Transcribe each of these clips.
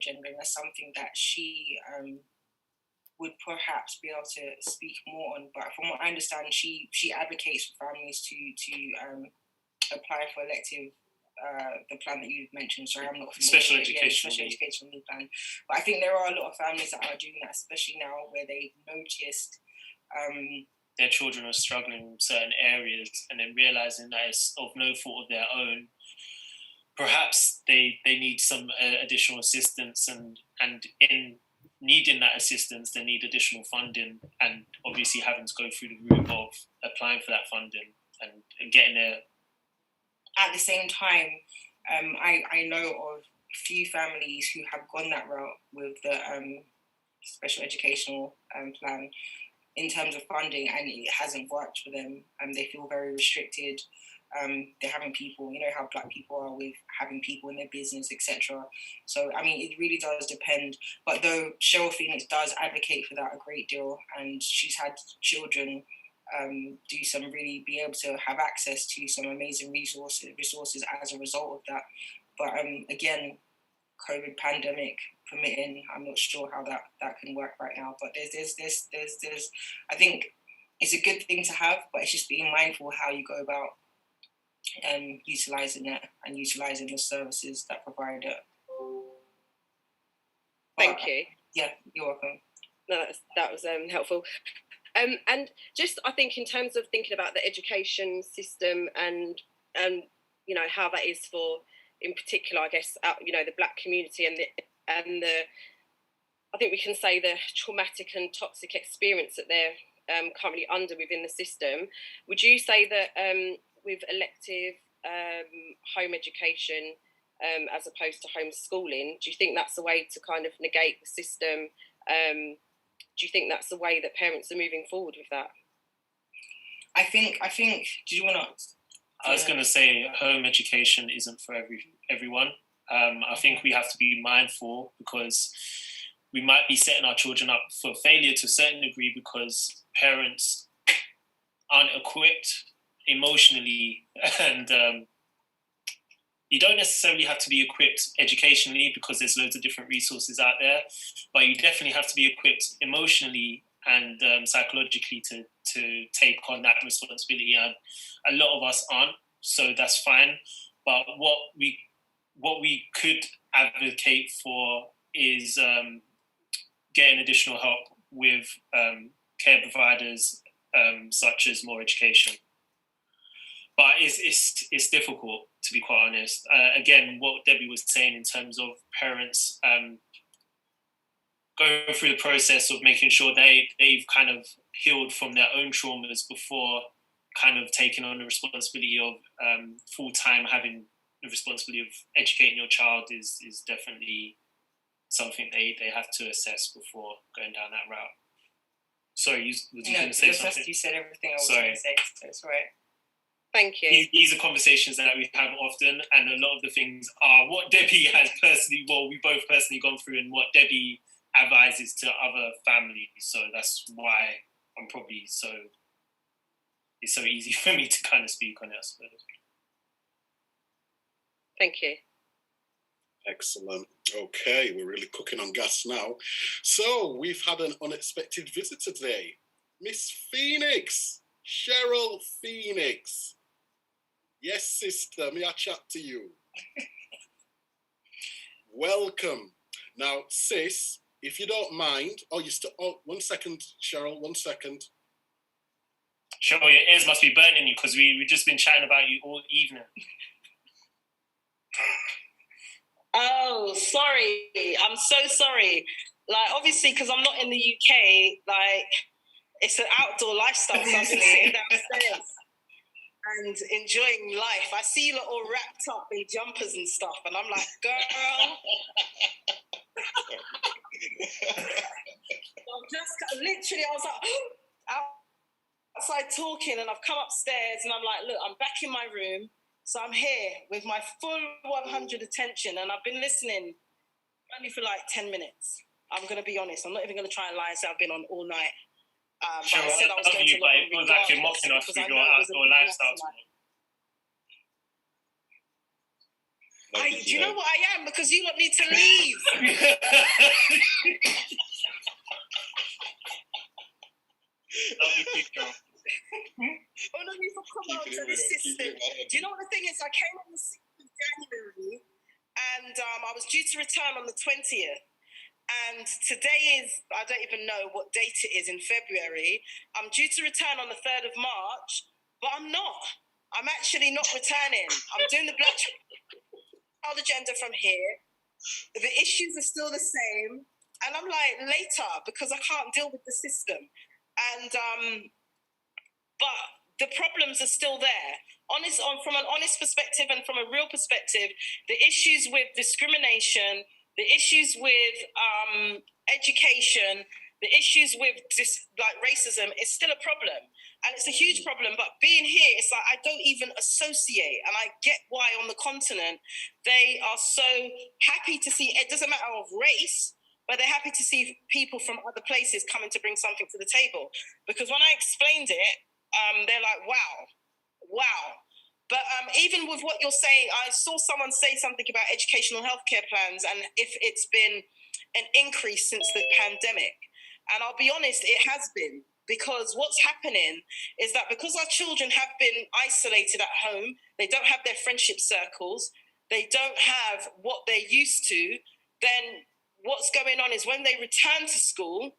gender, and that's something that she would perhaps be able to speak more on. But from what I understand, she advocates for families to apply for elective, the plan that you mentioned. Sorry, I'm not familiar. Special educational need plan. But I think there are a lot of families that are doing that, especially now where they've noticed their children are struggling in certain areas, and then realizing that it's of no fault of their own. Perhaps they need some additional assistance, and in needing that assistance, they need additional funding, and obviously having to go through the route of applying for that funding and getting there. At the same time, I know of a few families who have gone that route with the special educational plan in terms of funding, and it hasn't worked for them. They feel very restricted. They're having people, you know how Black people are with having people in their business, etc. So, I mean, it really does depend. But though Cheryl Phoenix does advocate for that a great deal, and she's had children be able to have access to some amazing resources as a result of that. But again, COVID pandemic permitting, I'm not sure how that can work right now. But there's I think it's a good thing to have, but it's just being mindful how you go about utilising it and utilising the services that provide it. Thank you. Yeah, you're welcome. No, that was helpful. And just, I think, in terms of thinking about the education system and you know, how that is for, in particular, I guess, you know, the Black community and the I think we can say the traumatic and toxic experience that they're currently under within the system. Would you say that with elective home education as opposed to homeschooling, do you think that's a way to kind of negate the system? Do you think that's the way that parents are moving forward with that? I think. Do you want to? I was going to say home education isn't for everyone. I think we have to be mindful, because we might be setting our children up for failure to a certain degree because parents aren't equipped emotionally, and you don't necessarily have to be equipped educationally, because there's loads of different resources out there, but you definitely have to be equipped emotionally and psychologically to take on that responsibility. And a lot of us aren't, so that's fine. But what we could advocate for is getting additional help with care providers, such as more education. But it's difficult, to be quite honest. Again, what Debbie was saying in terms of parents going through the process of making sure they've kind of healed from their own traumas before kind of taking on the responsibility of full-time having the responsibility of educating your child is definitely something they have to assess before going down that route. Sorry, you going to say something? You said everything I was going to say, so it's right. Thank you. These are conversations that we have often, and a lot of the things are what Debbie has personally, we both personally gone through, and what Debbie advises to other families. So that's why I'm probably it's so easy for me to kind of speak on it, I suppose. Thank you. Excellent. Okay, we're really cooking on gas now. So we've had an unexpected visitor today. Miss Phoenix, Cheryl Phoenix. Yes, sister, may I chat to you? Welcome. Now, sis, if you don't mind, 1 second, Cheryl, 1 second. Cheryl, your ears must be burning you, because we've just been chatting about you all evening. Oh, sorry. I'm so sorry. Like, obviously, because I'm not in the UK, like, it's an outdoor lifestyle, so I've been sitting downstairs and enjoying life. I see you lot all wrapped up in jumpers and stuff, and I'm like, girl. I was like, outside talking, and I've come upstairs, and I'm like, look, I'm back in my room. So I'm here with my full 100 attention, and I've been listening only for like 10 minutes. I'm going to be honest. I'm not even going to try and lie and say I've been on all night. Sure, but I said I was going to but it feels like you're mocking us with your outdoor lifestyle. Do you know what I am? Because you lot need to leave. Lovely picture. All of you for coming out to this system. Do you know what the thing is? I came on the 6th of January and I was due to return on the 20th. And today is, I don't even know what date it is in February. I'm due to return on the 3rd of March, but I'm not. I'm actually not returning. I'm doing the Black Child agenda from here. The issues are still the same. And I'm like, later, because I can't deal with the system. And, but the problems are still there. From an honest perspective and from a real perspective, the issues with discrimination, the issues with education, the issues with racism is still a problem. And it's a huge problem. But being here, it's like I don't even associate. And I get why on the continent, they are so happy to see, it doesn't matter of race, but they're happy to see people from other places coming to bring something to the table. Because when I explained it, they're like, wow. But even with what you're saying, I saw someone say something about educational healthcare plans and if it's been an increase since the pandemic. And I'll be honest, it has been, because what's happening is that because our children have been isolated at home, they don't have their friendship circles, they don't have what they're used to, then what's going on is when they return to school,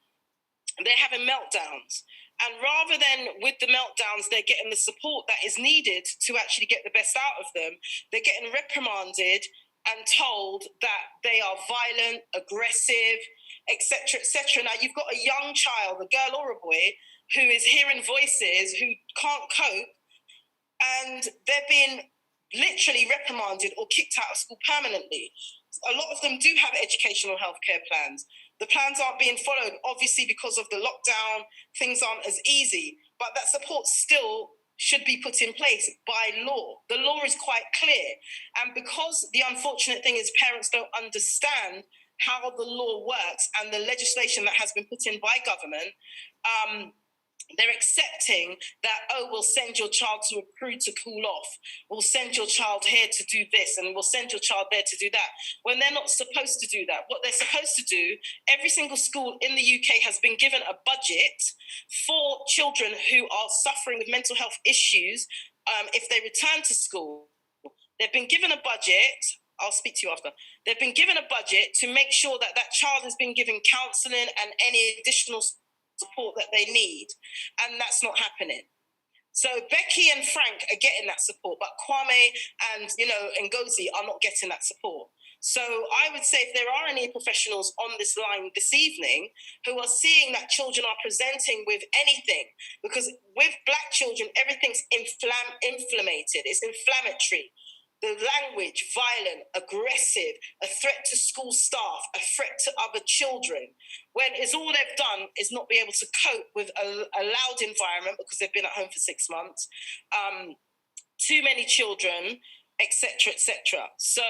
they're having meltdowns. And rather than with the meltdowns, they're getting the support that is needed to actually get the best out of them, they're getting reprimanded and told that they are violent, aggressive, etc., etc. Now, you've got a young child, a girl or a boy, who is hearing voices, who can't cope, and they're being literally reprimanded or kicked out of school permanently. A lot of them do have educational healthcare plans. The plans aren't being followed, obviously, because of the lockdown. Things aren't as easy, but that support still should be put in place by law. The law is quite clear. And because the unfortunate thing is parents don't understand how the law works and the legislation that has been put in by government, they're accepting that, we'll send your child to a crew to cool off. We'll send your child here to do this and we'll send your child there to do that. When they're not supposed to do that. What they're supposed to do, every single school in the UK has been given a budget for children who are suffering with mental health issues if they return to school. They've been given a budget. I'll speak to you after. They've been given a budget to make sure that that child has been given counselling and any additional support that they need, and that's not happening. So Becky and Frank are getting that support, but Kwame and Ngozi are not getting that support. So I would say if there are any professionals on this line this evening who are seeing that children are presenting with anything, because with Black children everything's inflamed, it's inflammatory. The language, violent, aggressive, a threat to school staff, a threat to other children, when it's all they've done is not be able to cope with a loud environment because they've been at home for 6 months, too many children, etc., etc. So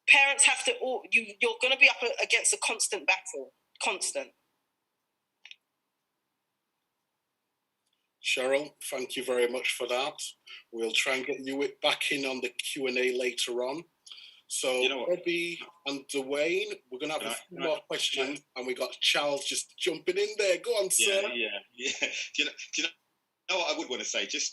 parents have to, you're going to be up against a constant battle, constant. Cheryl, thank you very much for that. We'll try and get you back in on the Q&A later on. So, Robbie and Dwayne, we're going to have a few more questions, and we got Charles just jumping in there. Go on, sir. Yeah. Do you know what I would want to say? Just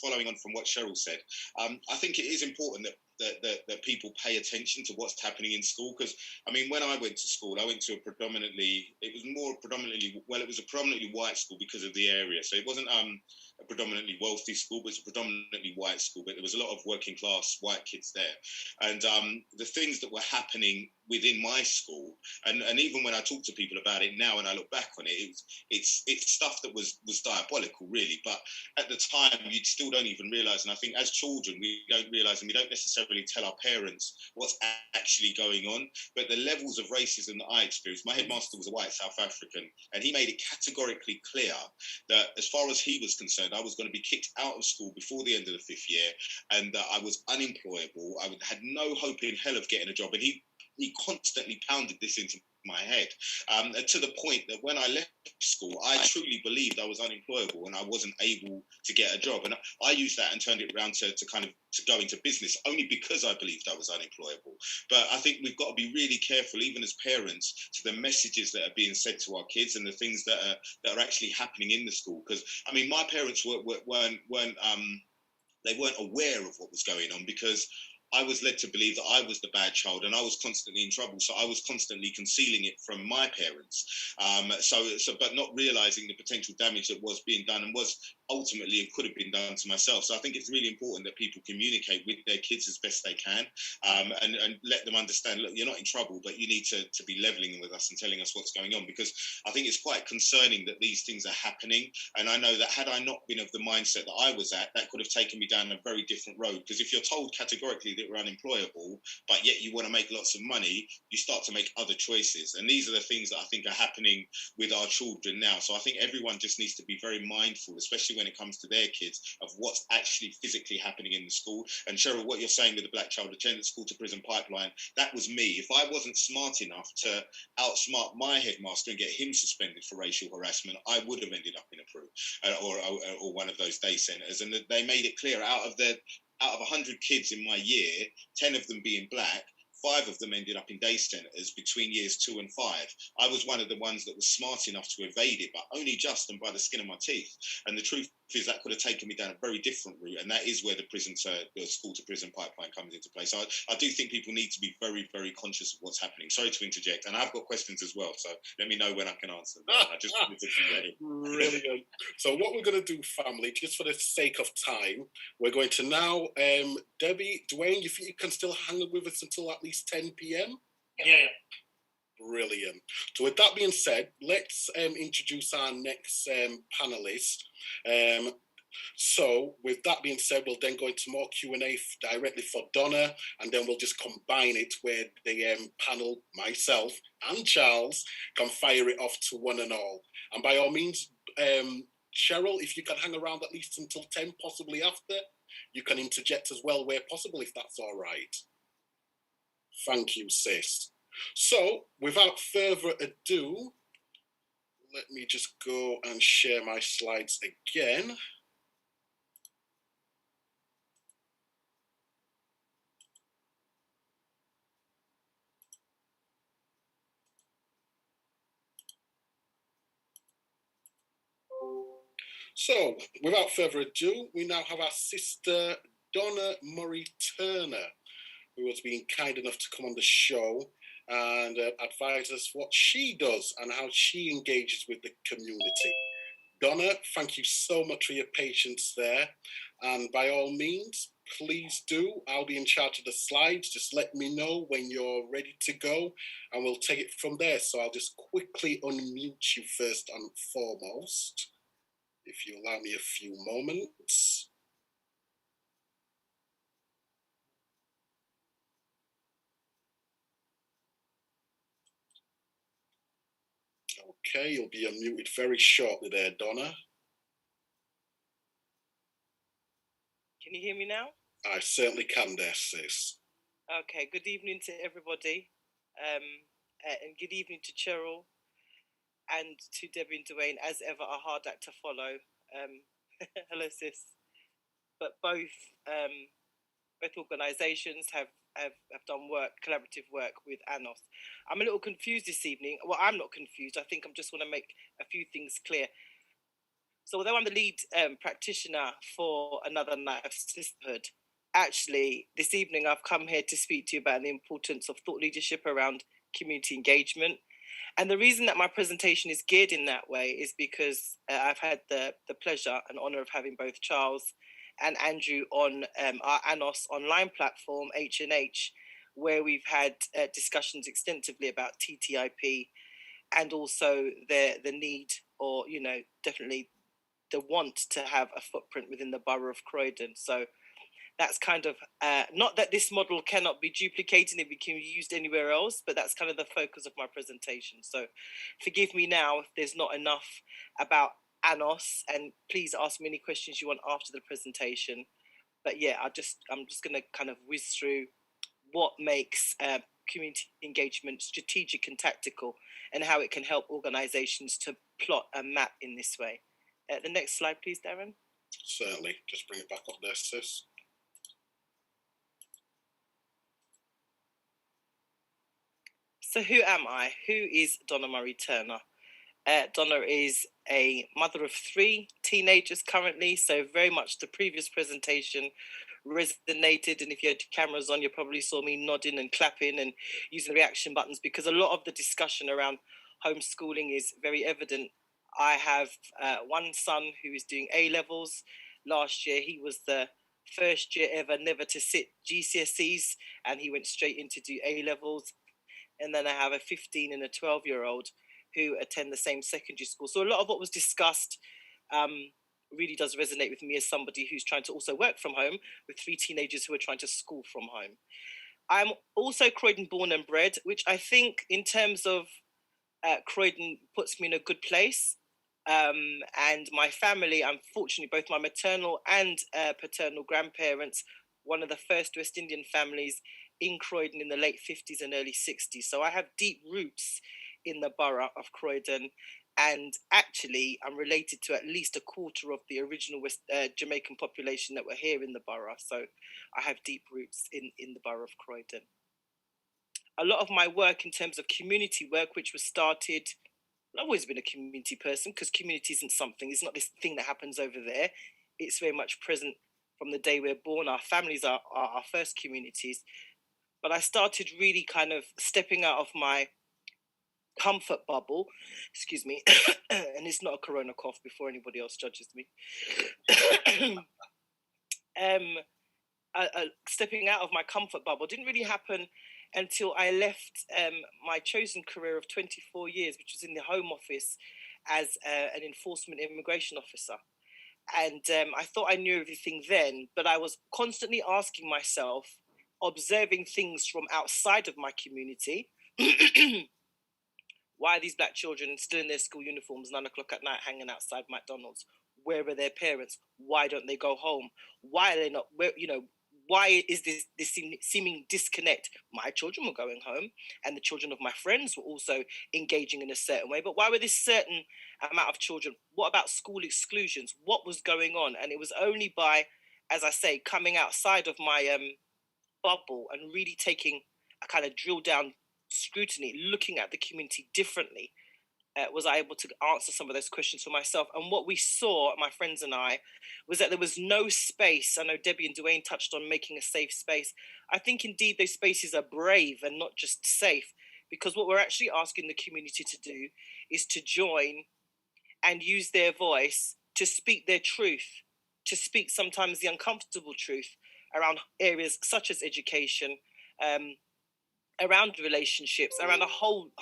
following on from what Cheryl said. I think it is important that people pay attention to what's happening in school, because I mean, when I went to school, I went to a predominantly white school because of the area. So it wasn't a predominantly wealthy school, but it's a predominantly white school. But there was a lot of working class white kids there, and the things that were happening within my school, and even when I talk to people about it now and I look back on it, it's stuff that was diabolical, really. But at the time, you still don't even realise. And I think as children, we don't realise, and we don't necessarily tell our parents what's actually going on. But the levels of racism that I experienced, my headmaster was a white South African, and he made it categorically clear that as far as he was concerned, I was going to be kicked out of school before the end of the 5th year, and that I was unemployable. I had no hope in hell of getting a job. And he he constantly pounded this into my head, to the point that when I left school, I truly believed I was unemployable and I wasn't able to get a job. And I used that and turned it around to go into business, only because I believed I was unemployable. But I think we've got to be really careful, even as parents, to the messages that are being said to our kids and the things that are actually happening in the school. Because I mean, my parents weren't aware of what was going on, because I was led to believe that I was the bad child and I was constantly in trouble. So I was constantly concealing it from my parents. But not realizing the potential damage that was being done and was ultimately it could have been done to myself. So I think it's really important that people communicate with their kids as best they can, and let them understand, look, you're not in trouble, but you need to be leveling with us and telling us what's going on, because I think it's quite concerning that these things are happening. And I know that had I not been of the mindset that I was at, that could have taken me down a very different road. Because if you're told categorically that we're unemployable, but yet you want to make lots of money, you start to make other choices. And these are the things that I think are happening with our children now. So I think everyone just needs to be very mindful, especially when it comes to their kids, of what's actually physically happening in the school. And Cheryl, what you're saying with the black child attendant school to prison pipeline, that was me. If I wasn't smart enough to outsmart my headmaster and get him suspended for racial harassment, I would have ended up in a PRU or one of those day centres. And they made it clear, out of 100 kids in my year, 10 of them being black, 5 of them ended up in day centres between years 2 and 5. I was one of the ones that was smart enough to evade it, but only just and by the skin of my teeth. And the truth is that could have taken me down a very different route, and that is where the school to prison pipeline comes into play. So I do think people need to be very, very conscious of what's happening. Sorry to interject, and I've got questions as well, so let me know when I can answer them. I just wanted to do that. Brilliant. So what we're going to do, family, just for the sake of time, we're going to now, Debbie, Dwayne, you think you can still hang with us until at least 10 p.m? Yeah. Brilliant. So with that being said, let's introduce our next panelist. So with that being said, we'll then go into more Q&A directly for Donna, and then we'll just combine it where the panel, myself and Charles, can fire it off to one and all. And by all means, Cheryl, if you can hang around at least until 10, possibly after, you can interject as well where possible, if that's all right. Thank you, sis. So, without further ado, let me just go and share my slides again. So, without further ado, we now have our sister Donna Murray Turner, who has been kind enough to come on the show and advise us what she does and how she engages with the community. Donna, thank you so much for your patience there. And by all means, please do. I'll be in charge of the slides. Just let me know when you're ready to go and we'll take it from there. So I'll just quickly unmute you first and foremost, if you allow me a few moments. Okay, you'll be unmuted very shortly there, Donna. Can you hear me now? I certainly can there, sis. Okay, good evening to everybody. And good evening to Cheryl and to Debbie and Dwayne, as ever, a hard act to follow. Hello, sis. But both organisations have done collaborative work with ANOS. I'm a little confused this evening. Well, I'm not confused. I think I just want to make a few things clear. So although I'm the lead practitioner for Another Night of Sisterhood, actually, this evening I've come here to speak to you about the importance of thought leadership around community engagement. And the reason that my presentation is geared in that way is because I've had the pleasure and honour of having both Charles and Andrew on our ANOS online platform, H&H, where we've had discussions extensively about TTIP and also the need, or, definitely the want to have a footprint within the borough of Croydon. So that's kind of, not that this model cannot be duplicated and it can be used anywhere else, but that's kind of the focus of my presentation. So forgive me now if there's not enough about ANOS, and please ask me any questions you want after the presentation. But yeah, I'm just going to kind of whiz through what makes community engagement, strategic and tactical, and how it can help organisations to plot a map in this way. The next slide, please, Darren. Certainly. Just bring it back up there, sis. So who am I? Who is Donna Murray Turner? Donna is a mother of 3 teenagers currently, so very much the previous presentation resonated, and if you had cameras on, you probably saw me nodding and clapping and using the reaction buttons, because a lot of the discussion around homeschooling is very evident. I have one son who is doing A-levels. Last year, he was the first year ever never to sit GCSEs, and he went straight in to do A-levels. And then I have a 15 and a 12-year-old who attend the same secondary school. So a lot of what was discussed really does resonate with me as somebody who's trying to also work from home with 3 teenagers who are trying to school from home. I'm also Croydon born and bred, which I think in terms of Croydon puts me in a good place. And my family, unfortunately, both my maternal and paternal grandparents, one of the first West Indian families in Croydon in the late 50s and early 60s. So I have deep roots in the borough of Croydon. And actually, I'm related to at least a quarter of the original Jamaican population that were here in the borough. So I have deep roots in the borough of Croydon. A lot of my work in terms of community work, which was started, I've always been a community person, because community isn't something, it's not this thing that happens over there. It's very much present from the day we're born. Our families are our first communities. But I started really kind of stepping out of my comfort bubble, excuse me, and it's not a corona cough before anybody else judges me. Stepping out of my comfort bubble didn't really happen until I left my chosen career of 24 years, which was in the Home Office as an enforcement immigration officer. And I thought I knew everything then, but I was constantly asking myself, observing things from outside of my community. Why are these black children still in their school uniforms 9 o'clock at night hanging outside McDonald's? Where are their parents? Why don't they go home? Why are they not, why is this seeming disconnect? My children were going home and the children of my friends were also engaging in a certain way, but why were this certain amount of children? What about school exclusions? What was going on? And it was only by, as I say, coming outside of my bubble and really taking a kind of drill down scrutiny, looking at the community differently, was I able to answer some of those questions for myself. And what we saw, my friends and I, was that there was no space. I know Debbie and Dwayne touched on making a safe space. I think indeed those spaces are brave and not just safe, because what we're actually asking the community to do is to join and use their voice to speak their truth, to speak sometimes the uncomfortable truth around areas such as education, around relationships, around a whole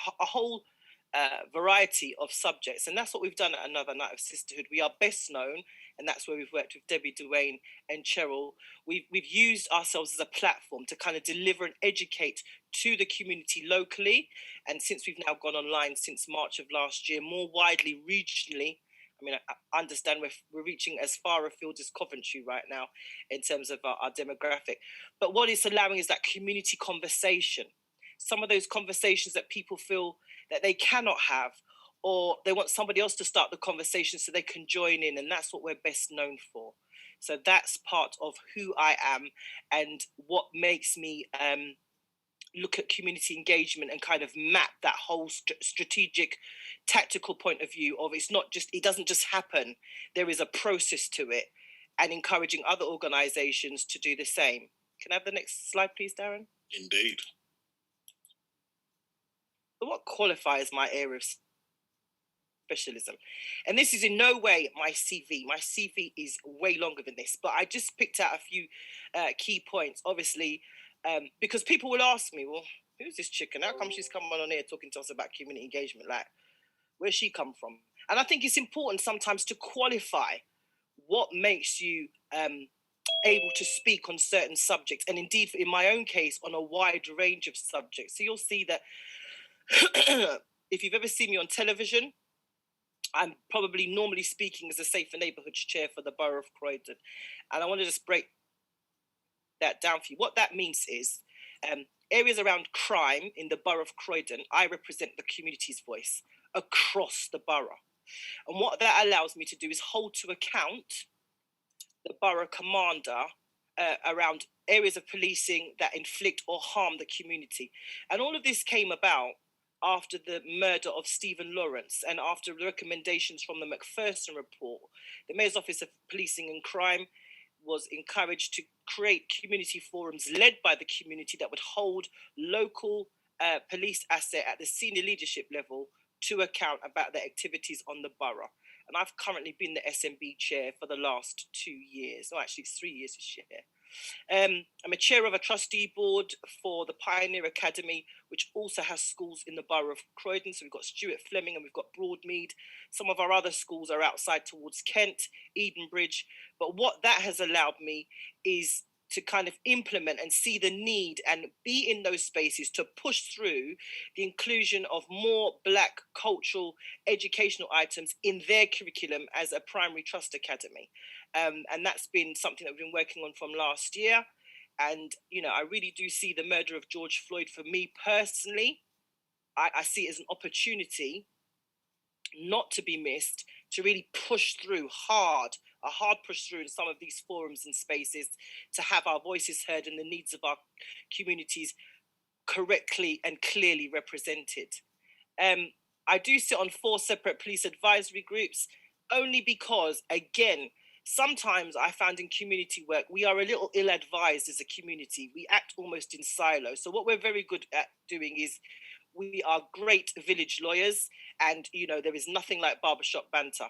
variety of subjects. And that's what we've done at Another Night of Sisterhood. We are best known, and that's where we've worked with Debbie, Dwayne and Cheryl. We've used ourselves as a platform to kind of deliver and educate to the community locally. And since we've now gone online since March of last year, more widely, regionally, I mean, I understand we're reaching as far afield as Coventry right now in terms of our demographic. But what it's allowing is that community conversation. Some of those conversations that people feel that they cannot have, or they want somebody else to start the conversation so they can join in, and that's what we're best known for. So that's part of who I am and what makes me look at community engagement and kind of map that whole strategic, tactical point of view of it doesn't just happen. There is a process to it, and encouraging other organisations to do the same. Can I have the next slide, please, Darren? Indeed. What qualifies my area of specialism? And this is in no way my CV. My CV is way longer than this, but I just picked out a few key points, obviously, because people will ask me, well, who's this chicken? How come she's coming on here talking to us about community engagement? Like, where's she come from? And I think it's important sometimes to qualify what makes you able to speak on certain subjects, and indeed, in my own case, on a wide range of subjects. So you'll see that if you've ever seen me on television, I'm probably normally speaking as a Safer Neighbourhoods Chair for the Borough of Croydon. And I want to just break that down for you. What that means is areas around crime in the borough of Croydon, I represent the community's voice across the borough. And what that allows me to do is hold to account the borough commander around areas of policing that inflict or harm the community. And all of this came about after the murder of Stephen Lawrence and after recommendations from the Macpherson report. The Mayor's Office of Policing and Crime was encouraged to create community forums led by the community that would hold local police asset at the senior leadership level to account about their activities on the borough. And I've currently been the SMB chair for the last 2 years, or actually it's 3 years this year. I'm a chair of a trustee board for the Pioneer Academy, which also has schools in the borough of Croydon. So we've got Stuart Fleming and we've got Broadmead. Some of our other schools are outside towards Kent, Edenbridge. But what that has allowed me is to kind of implement and see the need and be in those spaces to push through the inclusion of more Black cultural educational items in their curriculum as a primary trust academy. And that's been something that we've been working on from last year. And, you know, I really do see the murder of George Floyd, for me personally, I see it as an opportunity not to be missed, to really push through a hard push through in some of these forums and spaces, to have our voices heard and the needs of our communities correctly and clearly represented. I do sit on 4 separate police advisory groups, only because, again, sometimes I found in community work, we are a little ill-advised as a community. We act almost in silos. So what we're very good at doing is we are great village lawyers, and, you know, there is nothing like barbershop banter.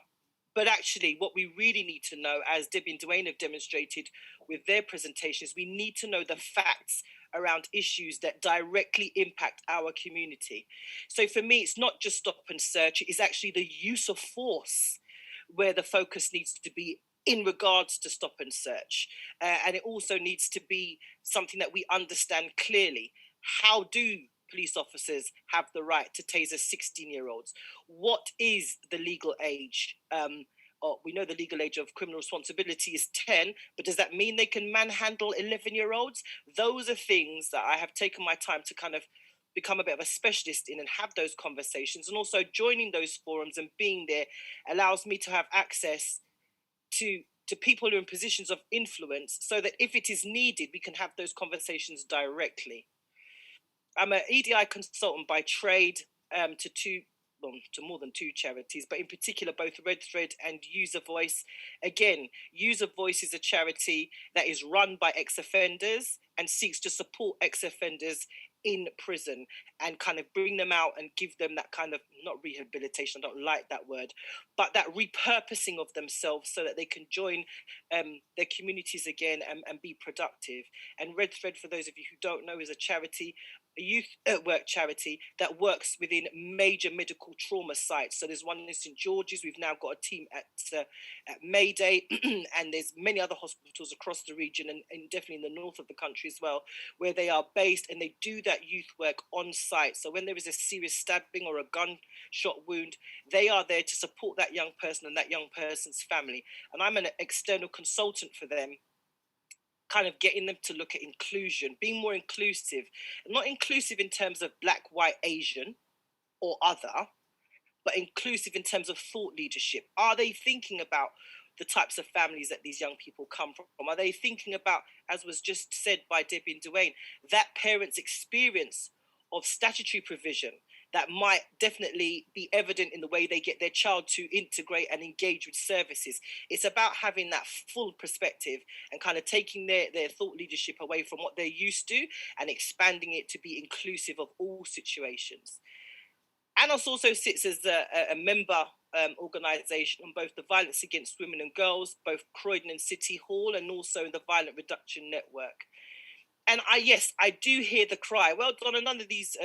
But actually, what we really need to know, as Debbie and Dwayne have demonstrated with their presentations, we need to know the facts around issues that directly impact our community. So for me, it's not just stop and search, it is actually the use of force where the focus needs to be in regards to stop and search. And it also needs to be something that we understand clearly. How do police officers have the right to taser 16-year-olds? What is the legal age? We know the legal age of criminal responsibility is 10, but does that mean they can manhandle 11-year-olds? Those are things that I have taken my time to kind of become a bit of a specialist in and have those conversations. And also joining those forums and being there allows me to have access to people who are in positions of influence, so that if it is needed, we can have those conversations directly. I'm an EDI consultant by trade to more than 2 charities, but in particular both Red Thread and User Voice. Again, User Voice is a charity that is run by ex-offenders and seeks to support ex-offenders in prison and kind of bring them out and give them that kind of, not rehabilitation, I don't like that word, but that repurposing of themselves so that they can join their communities again and be productive. And Red Thread, for those of you who don't know, is a charity, a youth work charity that works within major medical trauma sites. So there's one in St George's. We've now got a team at Mayday, and there's many other hospitals across the region and definitely in the north of the country as well, where they are based and they do that youth work on site. So when there is a serious stabbing or a gunshot wound, they are there to support that young person and that young person's family. And I'm an external consultant for them, kind of getting them to look at inclusion, being more inclusive, not inclusive in terms of Black, white, Asian or other, but inclusive in terms of thought leadership. Are they thinking about the types of families that these young people come from? Are they thinking about, as was just said by Debbie and Dwayne, that parent's experience of statutory provision that might definitely be evident in the way they get their child to integrate and engage with services? It's about having that full perspective and kind of taking their thought leadership away from what they're used to and expanding it to be inclusive of all situations. ANOS also sits as a member organisation on both the Violence Against Women and Girls, both Croydon and City Hall, and also in the Violent Reduction Network. And I do hear the cry, well, Donna, none of these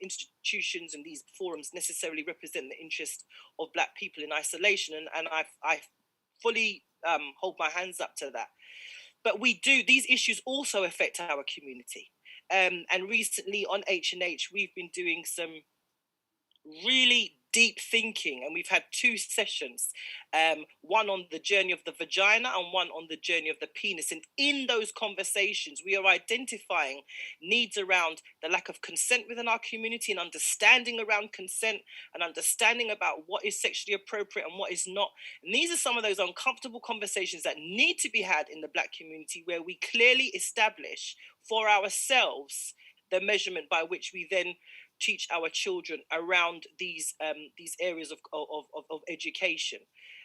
institutions and these forums necessarily represent the interest of Black people in isolation, and I fully hold my hands up to that. But these issues also affect our community. And recently on H&H, we've been doing some really deep thinking, and we've had 2 sessions, one on the journey of the vagina and one on the journey of the penis. And in those conversations, we are identifying needs around the lack of consent within our community, and understanding around consent, and understanding about what is sexually appropriate and what is not. And these are some of those uncomfortable conversations that need to be had in the Black community, where we clearly establish for ourselves the measurement by which we then teach our children around these areas of education.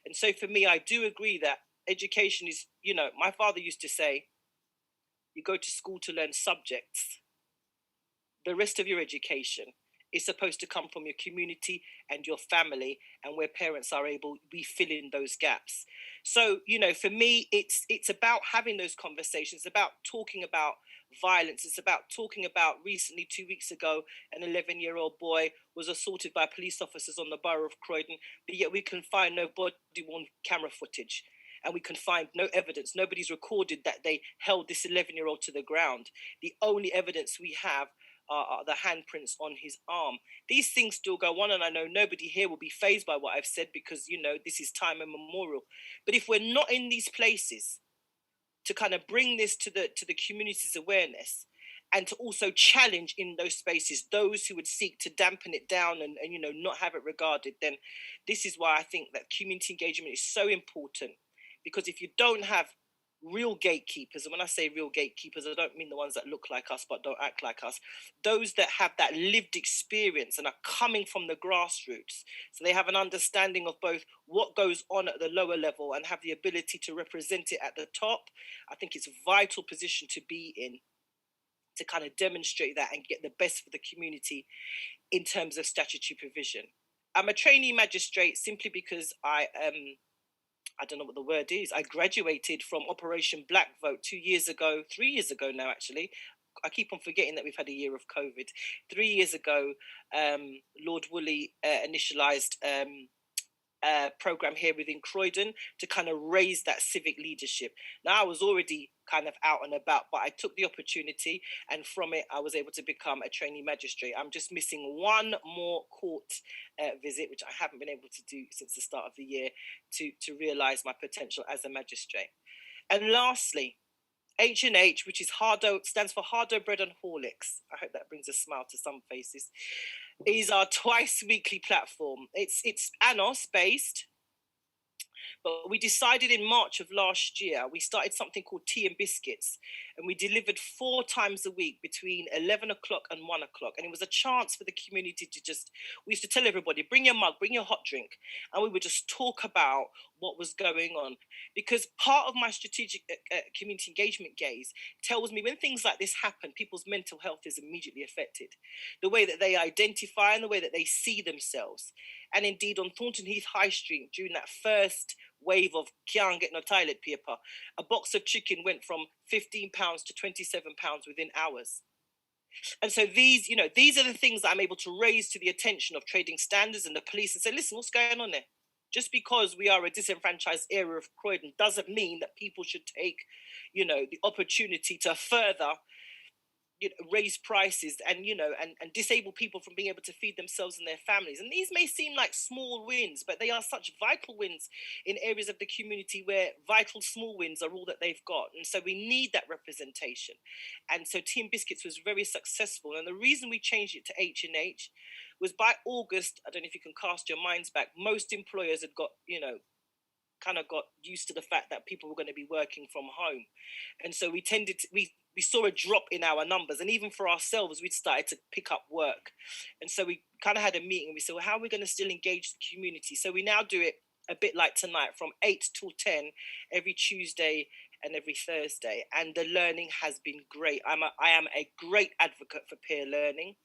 And so for me, I do agree that education is, my father used to say, you go to school to learn subjects. The rest of your education is supposed to come from your community and your family, and where parents are able, we fill in those gaps. So, for me, it's about having those conversations, about talking about violence. It's about talking about, recently, 2 weeks ago, an 11-year-old boy was assaulted by police officers on the borough of Croydon, but yet we can find no body-worn camera footage. And we can find no evidence. Nobody's recorded that they held this 11-year-old to the ground. The only evidence we have are the handprints on his arm. These things still go on, and I know nobody here will be fazed by what I've said, because, this is time immemorial. But if we're not in these places to kind of bring this to the community's awareness, and to also challenge in those spaces those who would seek to dampen it down and not have it regarded, then this is why I think that community engagement is so important. Because if you don't have real gatekeepers, and when I say real gatekeepers, I don't mean the ones that look like us but don't act like us, those that have that lived experience and are coming from the grassroots, so they have an understanding of both what goes on at the lower level and have the ability to represent it at the top, I think it's a vital position to be in, to kind of demonstrate that and get the best for the community in terms of statutory provision. I'm a trainee magistrate simply because I don't know what the word is. I graduated from Operation Black Vote 3 years ago now, actually. I keep on forgetting that we've had a year of COVID. 3 years ago, Lord Woolley initialised a programme here within Croydon to kind of raise that civic leadership. Now, I was already kind of out and about, but I took the opportunity, and from it, I was able to become a trainee magistrate. I'm just missing one more court visit, which I haven't been able to do since the start of the year, to realise my potential as a magistrate. And lastly, H&H, which is stands for Hardo Bread and Horlicks. I hope that brings a smile to some faces. Is our twice weekly platform. It's ANOS based, but we decided in March of last year, we started something called Tea and Biscuits, and we delivered 4 times a week between 11 o'clock and 1 o'clock. And it was a chance for the community to we used to tell everybody, bring your mug, bring your hot drink. And we would just talk about what was going on. Because part of my strategic community engagement gaze tells me when things like this happen, people's mental health is immediately affected. The way that they identify and the way that they see themselves. And indeed, on Thornton Heath High Street, during that first wave of can't get no toilet paper, a box of chicken went from £15 to £27 within hours. And so these are the things that I'm able to raise to the attention of trading standards and the police and say, listen, what's going on there? Just because we are a disenfranchised area of Croydon doesn't mean that people should take, the opportunity to further raise prices and disable people from being able to feed themselves and their families. And these may seem like small wins, but they are such vital wins in areas of the community where vital small wins are all that they've got. And so we need that representation. And so Tea and Biscuits was very successful. And the reason we changed it to H&H was by August, I don't know if you can cast your minds back, most employers had got, kind of got used to the fact that people were going to be working from home. And so we saw a drop in our numbers, and even for ourselves, we'd started to pick up work. And so we kind of had a meeting, and we said, well, how are we going to still engage the community? So we now do it a bit like tonight, from 8 till 10, every Tuesday and every Thursday. And the learning has been great. I am a great advocate for peer learning.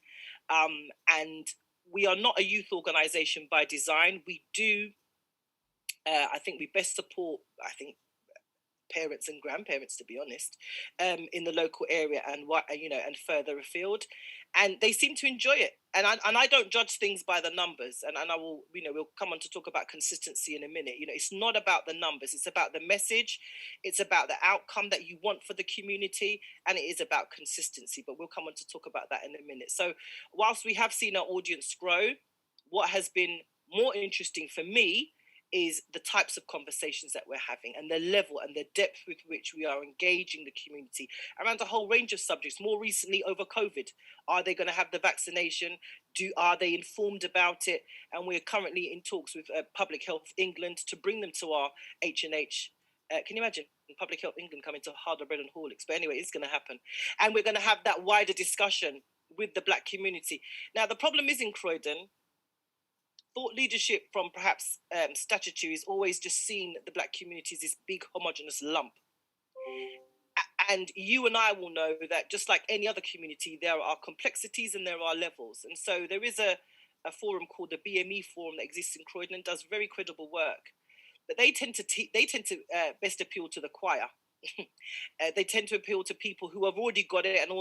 And we are not a youth organisation by design. We do, I think we best support, parents and grandparents, to be honest, in the local area and and further afield, and they seem to enjoy it. And I don't judge things by the numbers. And I will, we'll come on to talk about consistency in a minute. It's not about the numbers; it's about the message, it's about the outcome that you want for the community, and it is about consistency. But we'll come on to talk about that in a minute. So, whilst we have seen our audience grow, what has been more interesting for me is the types of conversations that we're having and the level and the depth with which we are engaging the community around a whole range of subjects. More recently, over COVID, are they going to have the vaccination? Are they informed about it? And we're currently in talks with Public Health England to bring them to our H&H. Can you imagine Public Health England coming to Harder Bread and Horlicks? But anyway, it's going to happen. And we're going to have that wider discussion with the Black community. Now, the problem is in Croydon, thought leadership from perhaps statutory is always just seen the Black community as this big homogenous lump. And you and I will know that just like any other community, there are complexities and there are levels. And so there is a forum called the BME Forum that exists in Croydon and does very credible work. But they tend to best appeal to the choir. They tend to appeal to people who have already got it and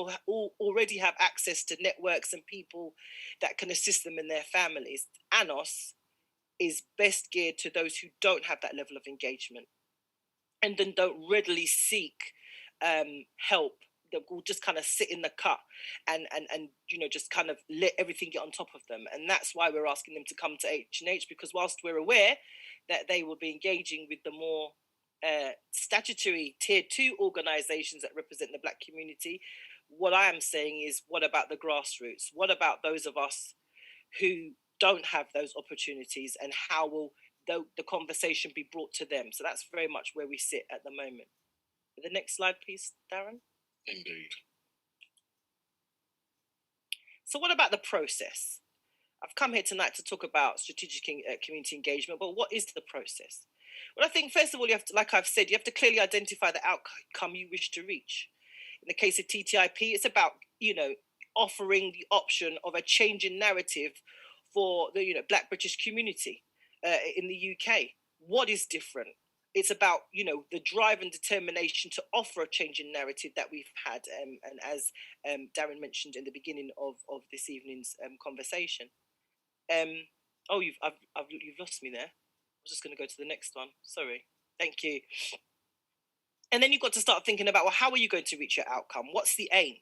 already have access to networks and people that can assist them in their families. ANOS is best geared to those who don't have that level of engagement and then don't readily seek help, that will just kind of sit in the cut and just kind of let everything get on top of them. And that's why we're asking them to come to H&H, because whilst we're aware that they will be engaging with the more statutory tier 2 organizations that represent the Black community, what I am saying is, what about the grassroots? What about those of us who don't have those opportunities, and how will the conversation be brought to them? So that's very much where we sit at the moment. The next slide, please, Darren. Indeed. So what about the process? I've come here tonight to talk about strategic community engagement, but what is the process? Well, I think, first of all, you have to, like I've said, you have to clearly identify the outcome you wish to reach. In the case of TTIP, it's about, offering the option of a change in narrative for the, Black British community in the UK. What is different? It's about, the drive and determination to offer a change in narrative that we've had. And as Darren mentioned in the beginning of this evening's conversation. You've lost me there. I was just going to go to the next one. Sorry. Thank you. And then you've got to start thinking about, well, how are you going to reach your outcome? What's the aim?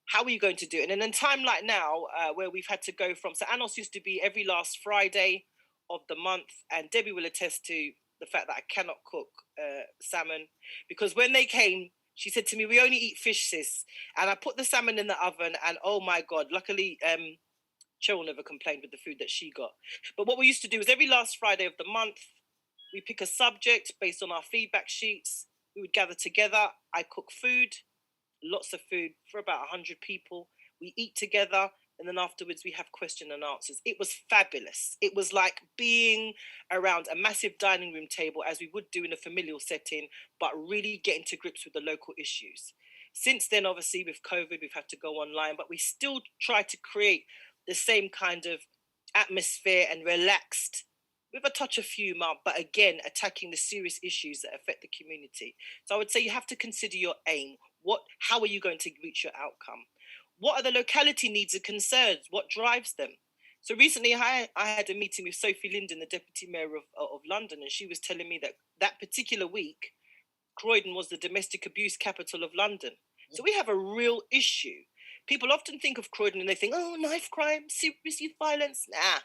How are you going to do it? And in a time like now, where we've had to go from, so ANOS used to be every last Friday of the month, and Debbie will attest to the fact that I cannot cook salmon, because when they came, she said to me, we only eat fish, sis. And I put the salmon in the oven, and oh my God, luckily, Cheryl never complained with the food that she got. But what we used to do is every last Friday of the month, we pick a subject based on our feedback sheets. We would gather together. I cook food, lots of food for about 100 people. We eat together, and then afterwards we have question and answers. It was fabulous. It was like being around a massive dining room table, as we would do in a familial setting, but really getting to grips with the local issues. Since then, obviously, with COVID, we've had to go online, but we still try to create the same kind of atmosphere and relaxed, with a touch of humour, but again, attacking the serious issues that affect the community. So I would say you have to consider your aim. How are you going to reach your outcome? What are the locality needs and concerns? What drives them? So recently I had a meeting with Sophie Linden, the Deputy Mayor of London, and she was telling me that that particular week, Croydon was the domestic abuse capital of London. So we have a real issue. People often think of Croydon and they think, oh, knife crime, serious youth violence. Nah,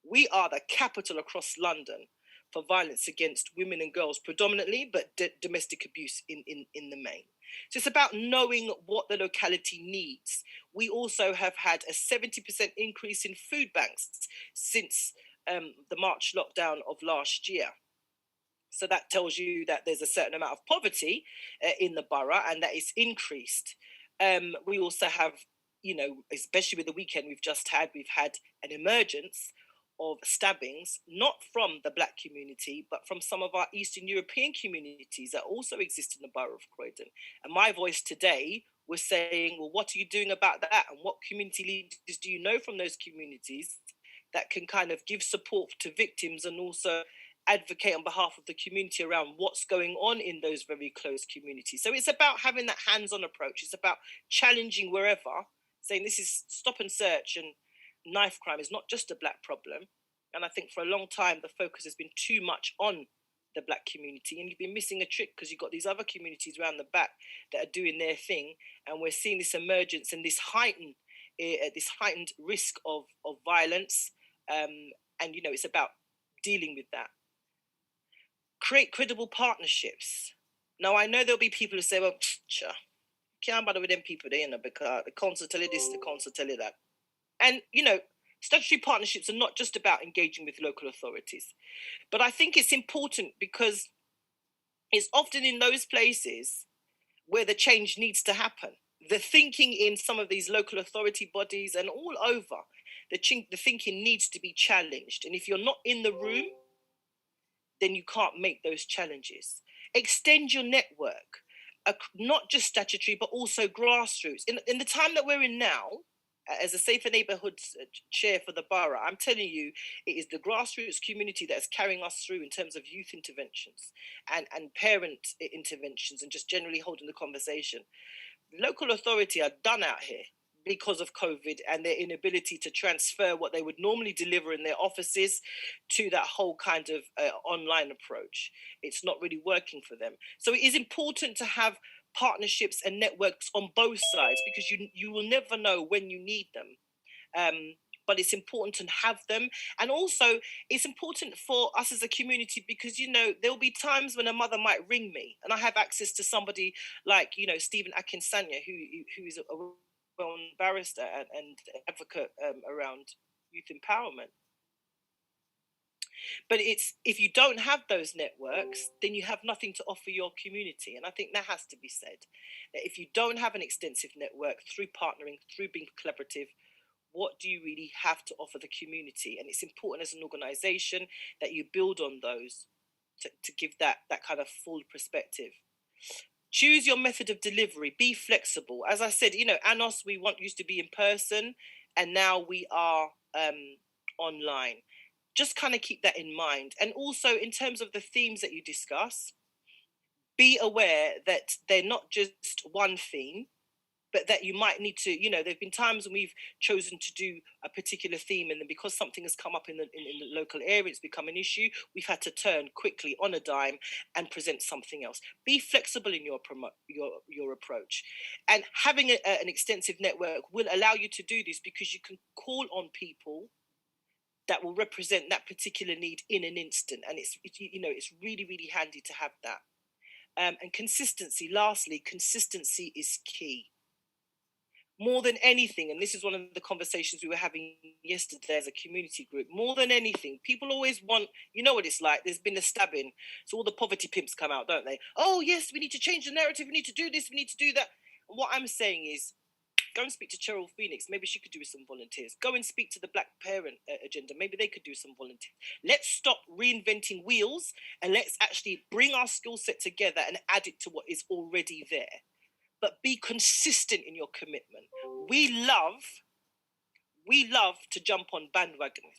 we are the capital across London for violence against women and girls predominantly, but domestic abuse in the main. So it's about knowing what the locality needs. We also have had a 70% increase in food banks since the March lockdown of last year. So that tells you that there's a certain amount of poverty in the borough, and that is increased. We also have, especially with the weekend we've had an emergence of stabbings, not from the Black community, but from some of our Eastern European communities that also exist in the borough of Croydon. And my voice today was saying, well, what are you doing about that? And what community leaders do you know from those communities that can kind of give support to victims and also advocate on behalf of the community around what's going on in those very close communities? So it's about having that hands-on approach. It's about challenging wherever, saying this is stop and search, and knife crime is not just a Black problem. And I think for a long time, the focus has been too much on the Black community, and you've been missing a trick because you've got these other communities around the back that are doing their thing. And we're seeing this emergence and this heightened risk of violence And, it's about dealing with that. Create credible partnerships. Now, I know there'll be people who say, well, can't bother with them people there, because the council tell you this, the council tell you that. And, statutory partnerships are not just about engaging with local authorities. But I think it's important because it's often in those places where the change needs to happen. The thinking in some of these local authority bodies and all over, the thinking needs to be challenged. And if you're not in the room, then you can't make those challenges. Extend your network, not just statutory, but also grassroots. In the time that we're in now, as a Safer Neighbourhoods chair for the borough, I'm telling you, it is the grassroots community that is carrying us through in terms of youth interventions and parent interventions and just generally holding the conversation. Local authority are done out here because of COVID and their inability to transfer what they would normally deliver in their offices to that whole kind of online approach. It's not really working for them. So it is important to have partnerships and networks on both sides, because you will never know when you need them. But it's important to have them. And also it's important for us as a community, because, there'll be times when a mother might ring me and I have access to somebody like, Stephen Akinsanya, who is a well-known barrister and advocate around youth empowerment. But if you don't have those networks, then you have nothing to offer your community. And I think that has to be said. That if you don't have an extensive network, through partnering, through being collaborative, what do you really have to offer the community? And it's important as an organisation that you build on those to give that kind of full perspective. Choose your method of delivery. Be flexible. As I said, ANOS, used to be in person, and now we are online. Just kind of keep that in mind. And also in terms of the themes that you discuss, be aware that they're not just one theme, but that you might need to, there've been times when we've chosen to do a particular theme, and then because something has come up in the local area, it's become an issue, we've had to turn quickly on a dime and present something else. Be flexible in your approach. And having an extensive network will allow you to do this, because you can call on people that will represent that particular need in an instant. And it's really, really handy to have that. And consistency, lastly, consistency is key. More than anything, and this is one of the conversations we were having yesterday as a community group, more than anything, people always want, what it's like, there's been a stabbing, so all the poverty pimps come out, don't they? Oh yes, we need to change the narrative, we need to do this, we need to do that. And what I'm saying is, go and speak to Cheryl Phoenix, maybe she could do with some volunteers. Go and speak to the Black Parent Agenda, maybe they could do some volunteers. Let's stop reinventing wheels, and let's actually bring our skill set together and add it to what is already there. But be consistent in your commitment. We love to jump on bandwagons.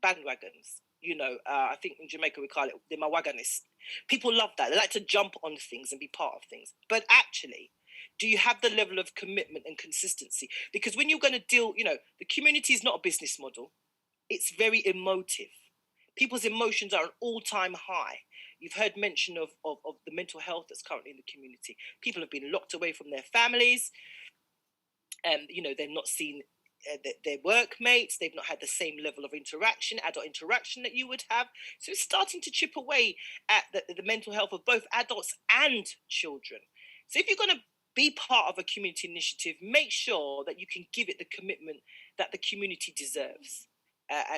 I think in Jamaica we call it the mawagonists. People love that. They like to jump on things and be part of things. But actually, do you have the level of commitment and consistency? Because when you're going to deal, the community is not a business model. It's very emotive. People's emotions are an all-time high. You've heard mention of the mental health that's currently in the community. People have been locked away from their families. And, they've not seen their workmates. They've not had the same level of adult interaction that you would have. So it's starting to chip away at the mental health of both adults and children. So if you're going to be part of a community initiative, make sure that you can give it the commitment that the community deserves.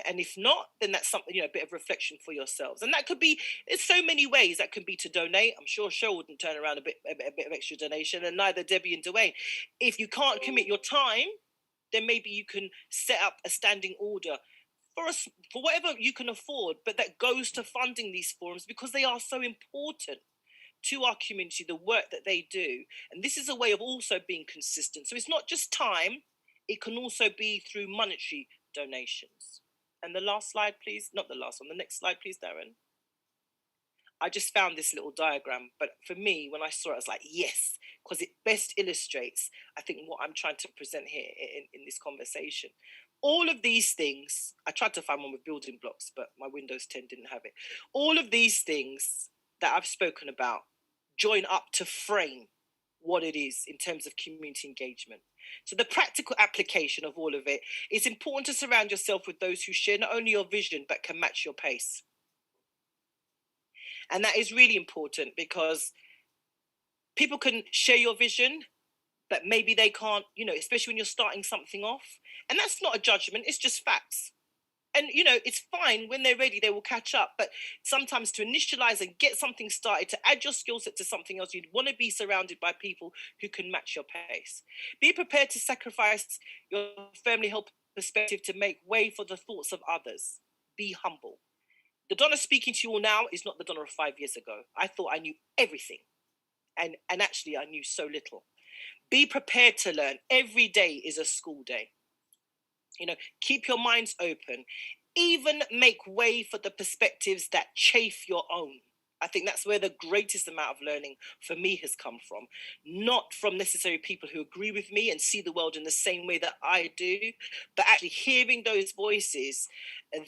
And if not, then that's something, a bit of reflection for yourselves. And that could be, there's so many ways. That can be to donate. I'm sure Cheryl wouldn't turn around a bit of extra donation, and neither Debbie and Dwayne. If you can't commit your time, then maybe you can set up a standing order for whatever you can afford, but that goes to funding these forums, because they are so important to our community, the work that they do. And this is a way of also being consistent. So it's not just time, it can also be through monetary donations. And the last slide, please. Not the last one. The next slide, please, Darren. I just found this little diagram, but for me, when I saw it, I was like, yes, because it best illustrates, I think, what I'm trying to present here in this conversation. All of these things, I tried to find one with building blocks, but my Windows 10 didn't have it. All of these things that I've spoken about join up to frame what it is in terms of community engagement. So the practical application of all of it, it's important to surround yourself with those who share not only your vision, but can match your pace. And that is really important because people can share your vision, but maybe they can't, especially when you're starting something off. And that's not a judgment, it's just facts. And, it's fine. When they're ready, they will catch up. But sometimes to initialize and get something started, to add your skill set to something else, you'd want to be surrounded by people who can match your pace. Be prepared to sacrifice your family help perspective to make way for the thoughts of others. Be humble. The Donna speaking to you all now is not the Donna of 5 years ago. I thought I knew everything. And actually, I knew so little. Be prepared to learn. Every day is a school day. Keep your minds open. Even make way for the perspectives that chafe your own. I think that's where the greatest amount of learning for me has come from. Not from necessarily people who agree with me and see the world in the same way that I do, but actually hearing those voices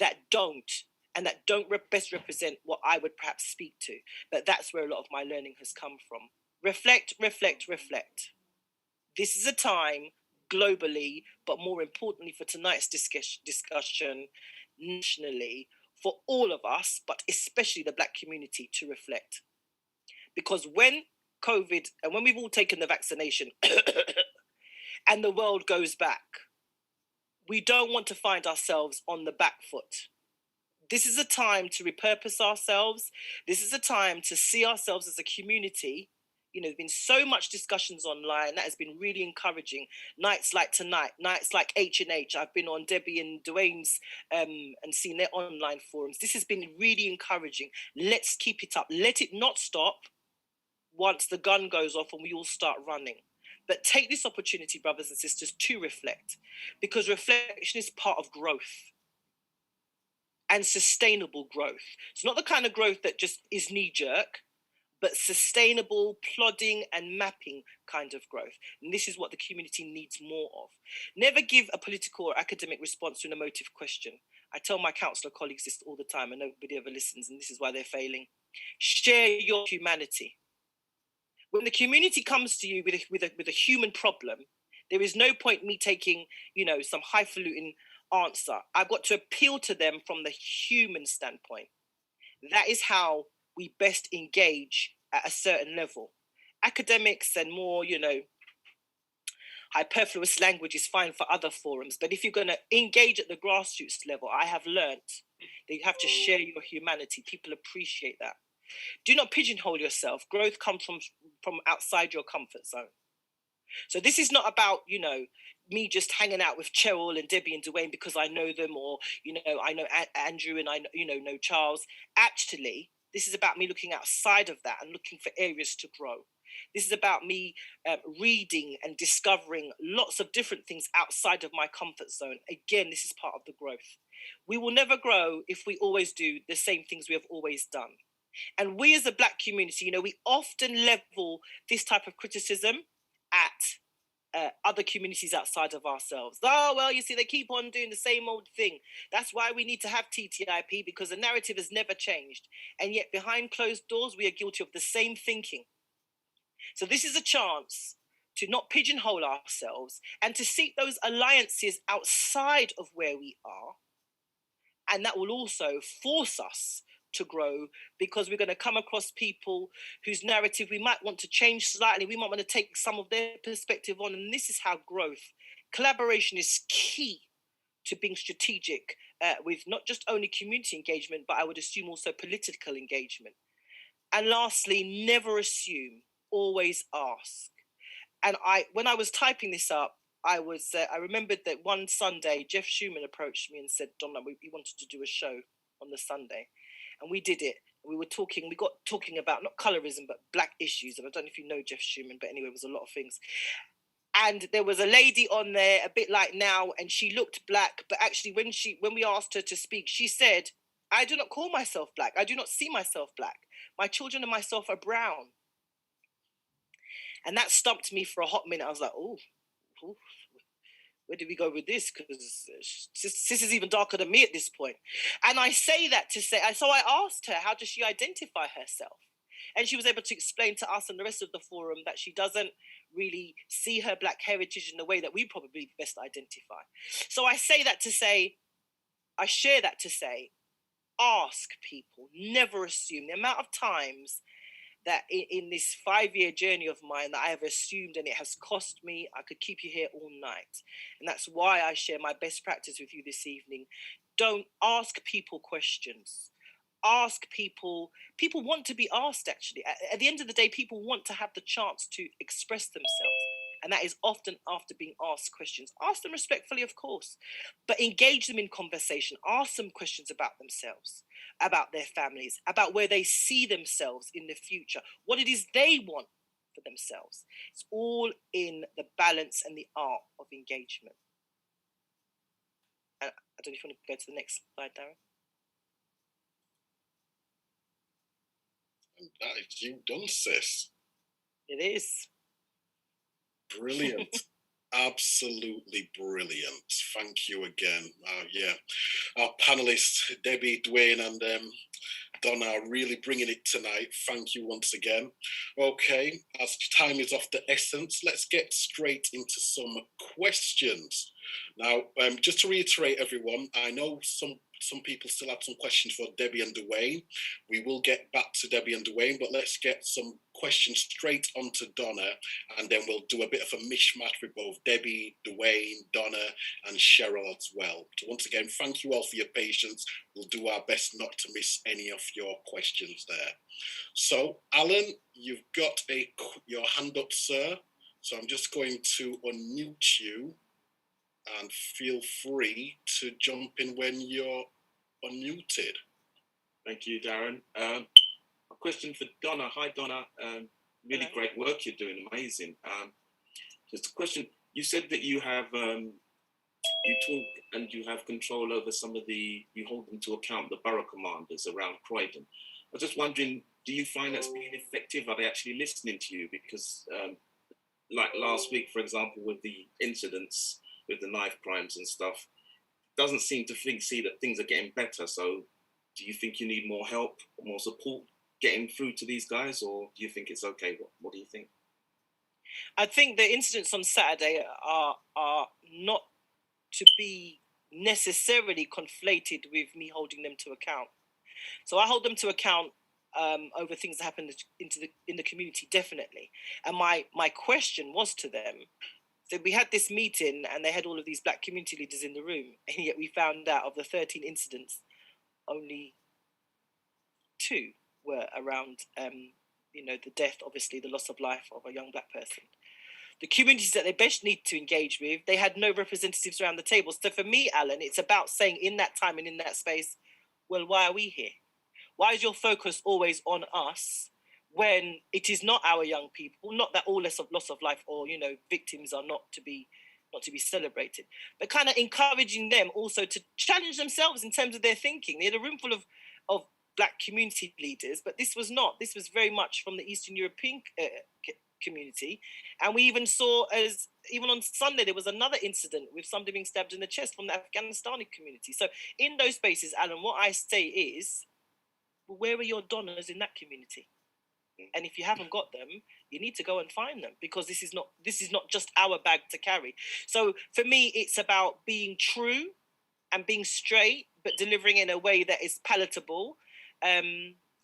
that don't, and that don't best represent what I would perhaps speak to. But that's where a lot of my learning has come from. Reflect, reflect, reflect. This is a time globally, but more importantly for tonight's discussion nationally, for all of us, but especially the Black community, to reflect. Because when COVID, and when we've all taken the vaccination and the world goes back, we don't want to find ourselves on the back foot. This is a time to repurpose ourselves. This is a time to see ourselves as a community. There's been so much discussions online that has been really encouraging. Nights like tonight, nights like H&H. I've been on Debbie and Dwayne's and seen their online forums. This has been really encouraging. Let's keep it up. Let it not stop once the gun goes off and we all start running. But take this opportunity, brothers and sisters, to reflect, because reflection is part of growth. And sustainable growth. It's not the kind of growth that just is knee-jerk, but sustainable, plodding and mapping kind of growth. And this is what the community needs more of. Never give a political or academic response to an emotive question. I tell my counsellor colleagues this all the time and nobody ever listens, and this is why they're failing. Share your humanity. When the community comes to you with a human problem, there is no point me taking, some highfalutin answer. I've got to appeal to them from the human standpoint. That is how we best engage at a certain level. Academics and more, hyperfluous language is fine for other forums. But if you're going to engage at the grassroots level, I have learned that you have to share your humanity. People appreciate that. Do not pigeonhole yourself. Growth comes from outside your comfort zone. So this is not about, me just hanging out with Cheryl and Debbie and Dwayne because I know them, or, I know Andrew and I know Charles. Actually, this is about me looking outside of that and looking for areas to grow. This is about me reading and discovering lots of different things outside of my comfort zone. Again, this is part of the growth. We will never grow if we always do the same things we have always done. And we as a Black community, we often level this type of criticism at other communities outside of ourselves. Oh, well, you see, they keep on doing the same old thing. That's why we need to have TTIP, because the narrative has never changed. And yet behind closed doors, we are guilty of the same thinking. So this is a chance to not pigeonhole ourselves and to seek those alliances outside of where we are. And that will also force us to grow, because we're going to come across people whose narrative we might want to change slightly. We might want to take some of their perspective on. And this is how collaboration is key to being strategic with not just only community engagement, but I would assume also political engagement. And lastly, never assume, always ask. And when I was typing this up, I remembered that one Sunday, Jeff Schumann approached me and said, Donna, we wanted to do a show on the Sunday. And we did it. We got talking about not colorism, but Black issues. And I don't know if you know Jeff Schumann, but anyway, it was a lot of things. And there was a lady on there, a bit like now, and she looked Black. But actually, when we asked her to speak, she said, I do not call myself Black. I do not see myself Black. My children and myself are brown. And that stumped me for a hot minute. I was like, oh, where do we go with this? Because sis is even darker than me at this point. And I say that to say, so I asked her, how does she identify herself? And she was able to explain to us and the rest of the forum that she doesn't really see her Black heritage in the way that we probably best identify. So I share that to say, ask people, never assume. The amount of times that in this 5-year journey of mine that I have assumed, and it has cost me, I could keep you here all night. And that's why I share my best practice with you this evening. Don't ask people questions. Ask people want to be asked, actually. At the end of the day, people want to have the chance to express themselves. And that is often after being asked questions. Ask them respectfully, of course, but engage them in conversation. Ask them questions about themselves, about their families, about where they see themselves in the future, what it is they want for themselves. It's all in the balance and the art of engagement. And I don't know if you want to go to the next slide, Darren. And that is you done, sis. It is. Brilliant. Absolutely brilliant. Thank you again. Our panelists, Debbie, Dwayne, and Donna, are really bringing it tonight. Thank you once again. Okay, as time is of the essence, let's get straight into some questions. Now, just to reiterate, everyone, I know some people still have some questions for Debbie and Dwayne. We will get back to Debbie and Dwayne, but let's get some questions straight onto Donna, and then we'll do a bit of a mishmash with both Debbie, Dwayne, Donna, and Cheryl as well. So once again, thank you all for your patience. We'll do our best not to miss any of your questions there. So, Alan, you've got your hand up, sir. So I'm just going to unmute you, and feel free to jump in when you're unmuted. Thank you, Darren. A question for Donna. Hi, Donna. Really great work you're doing. Amazing. Just a question. You said that you have, you talk and you have control over you hold them to account, the borough commanders around Croydon. I was just wondering, do you find that's being effective? Are they actually listening to you? Because like last week, for example, with the incidents, with the knife crimes and stuff, doesn't seem to see that things are getting better. So do you think you need more help, more support getting through to these guys, or do you think it's okay? What do you think? I think the incidents on Saturday are not to be necessarily conflated with me holding them to account. So I hold them to account over things that happened in the community, definitely. And my question was to them, so we had this meeting and they had all of these Black community leaders in the room, and yet we found out of the 13 incidents, only 2 were around, the death, obviously, the loss of life of a young Black person. The communities that they best need to engage with, they had no representatives around the table. So for me, Alan, it's about saying in that time and in that space, well, why are we here? Why is your focus always on us when it is not our young people? Not that all loss of life or victims are not to be celebrated, but kind of encouraging them also to challenge themselves in terms of their thinking. They had a room full of Black community leaders, but this was very much from the Eastern European community. And we even saw, even on Sunday, there was another incident with somebody being stabbed in the chest from the Afghanistani community. So in those spaces, Alan, what I say is, where are your donors in that community? And if you haven't got them, you need to go and find them, because this is not just our bag to carry. So for me, it's about being true and being straight, but delivering in a way that is palatable.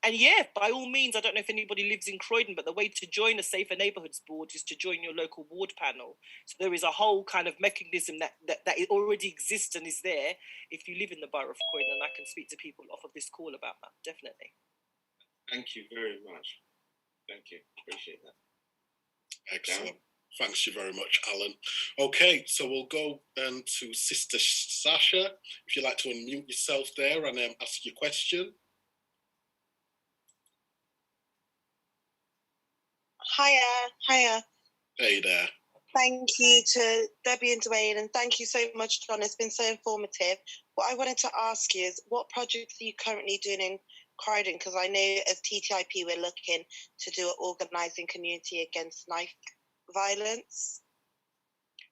And yeah, by all means, I don't know if anybody lives in Croydon, but the way to join a Safer Neighbourhoods Board is to join your local ward panel. So there is a whole kind of mechanism that already exists and is there if you live in the borough of Croydon, and I can speak to people off of this call about that, definitely. Thank you very much. Thank you. Appreciate that. Excellent. Thanks you very much, Alan. Okay, so we'll go to Sister Sasha. If you'd like to unmute yourself there and ask your question. Hiya. Hey there. Thank you to Debbie and Dwayne, and thank you so much, John. It's been so informative. What I wanted to ask you is, what projects are you currently doing in Croydon? Because I know as TTIP we're looking to do an organising community against knife violence.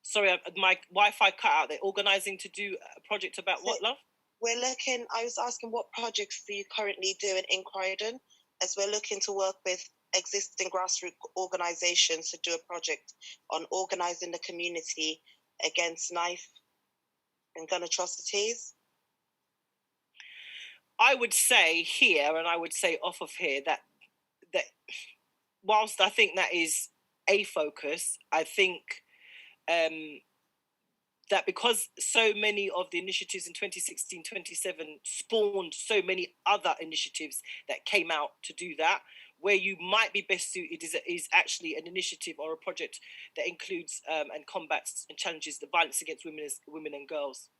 Sorry, my Wi-Fi cut out. They're organising to do a project about what, love? I was asking what projects are you currently doing in Croydon as we're looking to work with existing grassroots organisations to do a project on organising the community against knife and gun atrocities? I would say here, and I would say off of here, that whilst I think that is a focus, I think that because so many of the initiatives in 2016, 27 spawned so many other initiatives that came out to do that, where you might be best suited is actually an initiative or a project that includes and combats and challenges the violence against women and girls.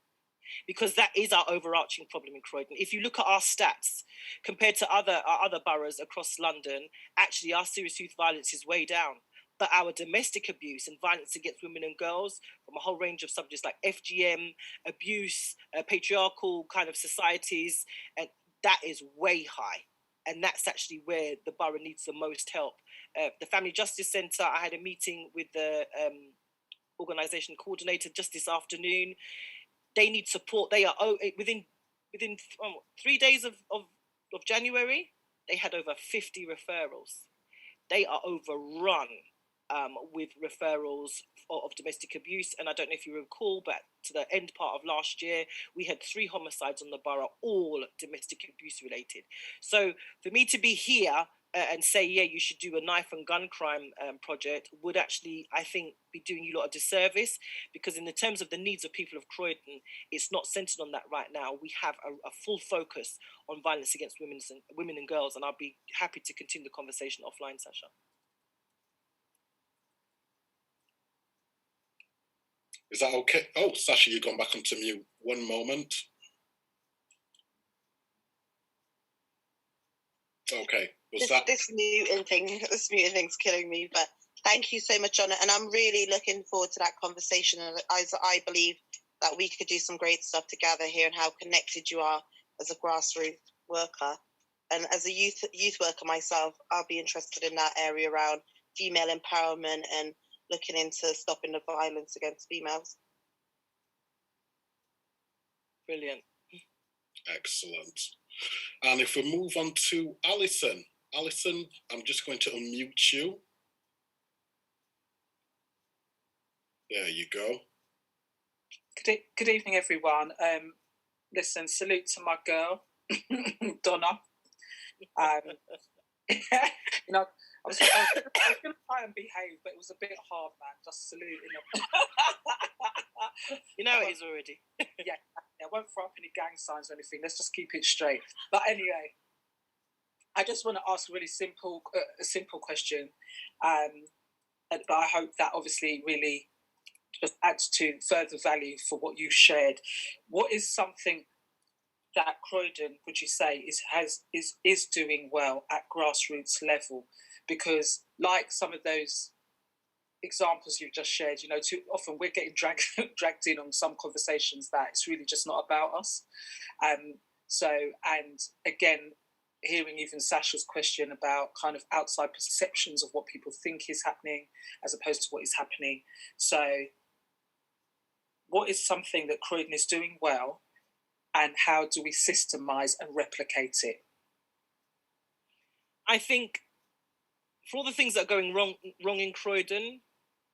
Because that is our overarching problem in Croydon. If you look at our stats compared to our other boroughs across London, actually our serious youth violence is way down. But our domestic abuse and violence against women and girls from a whole range of subjects like FGM, abuse, patriarchal kind of societies, and that is way high. And that's actually where the borough needs the most help. The Family Justice Centre, I had a meeting with the organisation coordinator just this afternoon. They need support. They are within 3 days of January, they had over 50 referrals. They are overrun with referrals of domestic abuse. And I don't know if you recall, but to the end part of last year, we had 3 homicides on the borough, all domestic abuse related. So for me to be here and say, yeah, you should do a knife and gun crime project would actually, I think, be doing you a lot of disservice, because in the terms of the needs of people of Croydon, it's not centered on that right now. We have a full focus on violence against women and girls, and I'll be happy to continue the conversation offline, Sasha. Is that okay? Oh, Sasha, you've gone back onto mute. One moment. Okay. This muting thing's killing me, but thank you so much, John. And I'm really looking forward to that conversation. And I believe that we could do some great stuff together here, and how connected you are as a grassroots worker. And as a youth worker myself, I'll be interested in that area around female empowerment and looking into stopping the violence against females. Brilliant. Excellent. And if we move on to Alison. Alison, I'm just going to unmute you. There you go. Good evening, everyone. Listen, salute to my girl, Donna. You know, I was going to try and behave, but it was a bit hard, man. Just saluting them. You know it is already. Yeah, I won't throw up any gang signs or anything. Let's just keep it straight. But anyway, I just want to ask a really simple question. But I hope that obviously really just adds to further value for what you shared. What is something that Croydon, would you say, is doing well at grassroots level? Because like some of those examples you've just shared, you know, too often we're getting dragged in on some conversations that it's really just not about us. And again, hearing even Sasha's question about kind of outside perceptions of what people think is happening as opposed to what is happening. So what is something that Croydon is doing well, and how do we systemize and replicate it? I think for all the things that are going wrong in Croydon,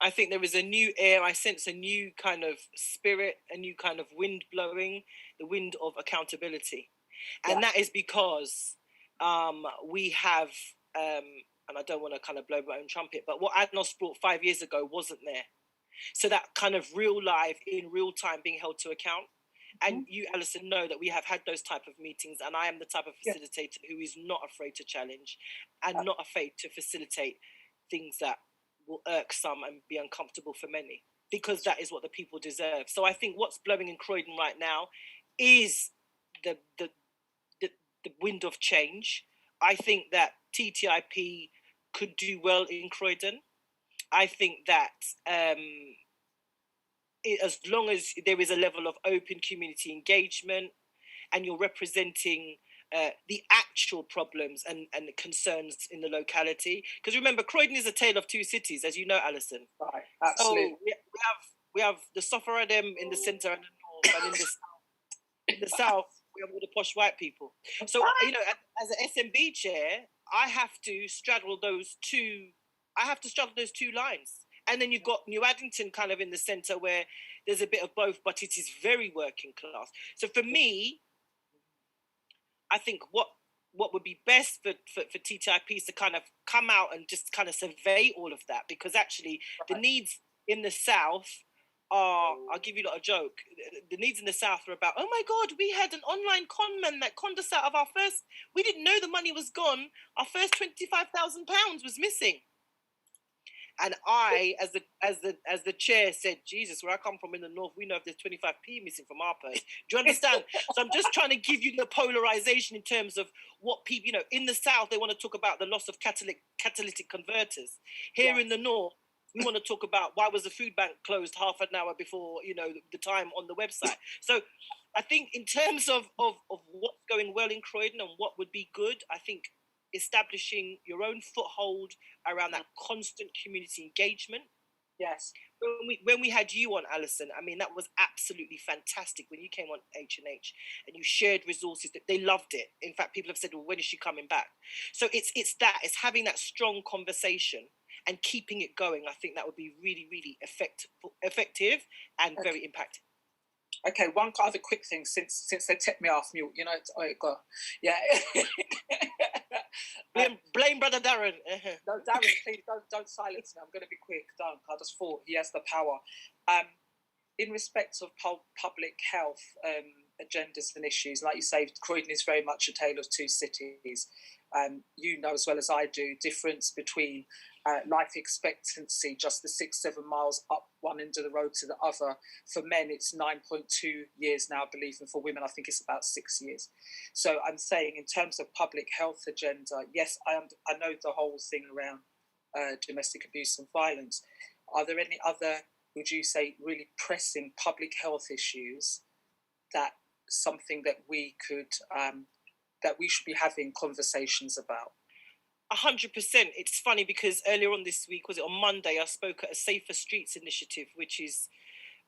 I think there is a new air. I sense a new kind of spirit, a new kind of wind blowing, the wind of accountability. And that is because we have, and I don't want to kind of blow my own trumpet, but what Adnos brought 5 years ago wasn't there. So that kind of real life, in real time, being held to account. And you, Alison, know that we have had those type of meetings, and I am the type of facilitator who is not afraid to challenge and not afraid to facilitate things that will irk some and be uncomfortable for many, because that is what the people deserve. So I think what's blowing in Croydon right now is the wind of change. I think that TTIP could do well in Croydon. I think that as long as there is a level of open community engagement and you're representing the actual problems and concerns in the locality. Because remember, Croydon is a tale of two cities, as you know, Alison. Right, absolutely. So we have the Sophoradem in the centre and the north, and in the south, we have all the posh white people. So, you know, as an SMB chair, I have to straddle those two. I have to straddle those two lines. And then you've got New Addington kind of in the centre where there's a bit of both, but it is very working class. So for me, I think what would be best for TTIP is to kind of come out and just kind of survey all of that, because actually the needs in the South are, I'll give you a joke, the needs in the South are about, oh my God, we had an online con man that conned us out of our first, we didn't know the money was gone, our first £25,000 was missing. And I, as the chair, said, Jesus, where I come from in the North, we know if there's 25p missing from our purse. Do you understand? So I'm just trying to give you the polarization in terms of what people, you know, in the South, they want to talk about the loss of catalytic converters. Here in the North, we want to talk about why was the food bank closed half an hour before, you know, the time on the website. So I think in terms of what's going well in Croydon and what would be good, I think establishing your own foothold around that constant community engagement. Yes. When we had you on, Alison, I mean, that was absolutely fantastic when you came on H&H and you shared resources. That they loved it. In fact, people have said, well, when is she coming back? So it's having that strong conversation and keeping it going. I think that would be really, really effective and very impactful. Okay, one other quick thing, since they tipped me off mute, you know, yeah. Blame Brother Darren. No, Darren, please don't silence me. I'm going to be quick. Don't. I just thought he has the power. In respect of public health agendas and issues, like you say, Croydon is very much a tale of two cities. You know as well as I do, difference between life expectancy, just the 6-7 miles up one end of the road to the other. For men, it's 9.2 years now, I believe, and for women, I think it's about 6 years. So I'm saying, in terms of public health agenda, yes, I know the whole thing around domestic abuse and violence. Are there any other, would you say, really pressing public health issues that something that we could that we should be having conversations about? 100%. It's funny because earlier on this week, was it on Monday, I spoke at a Safer Streets initiative, which is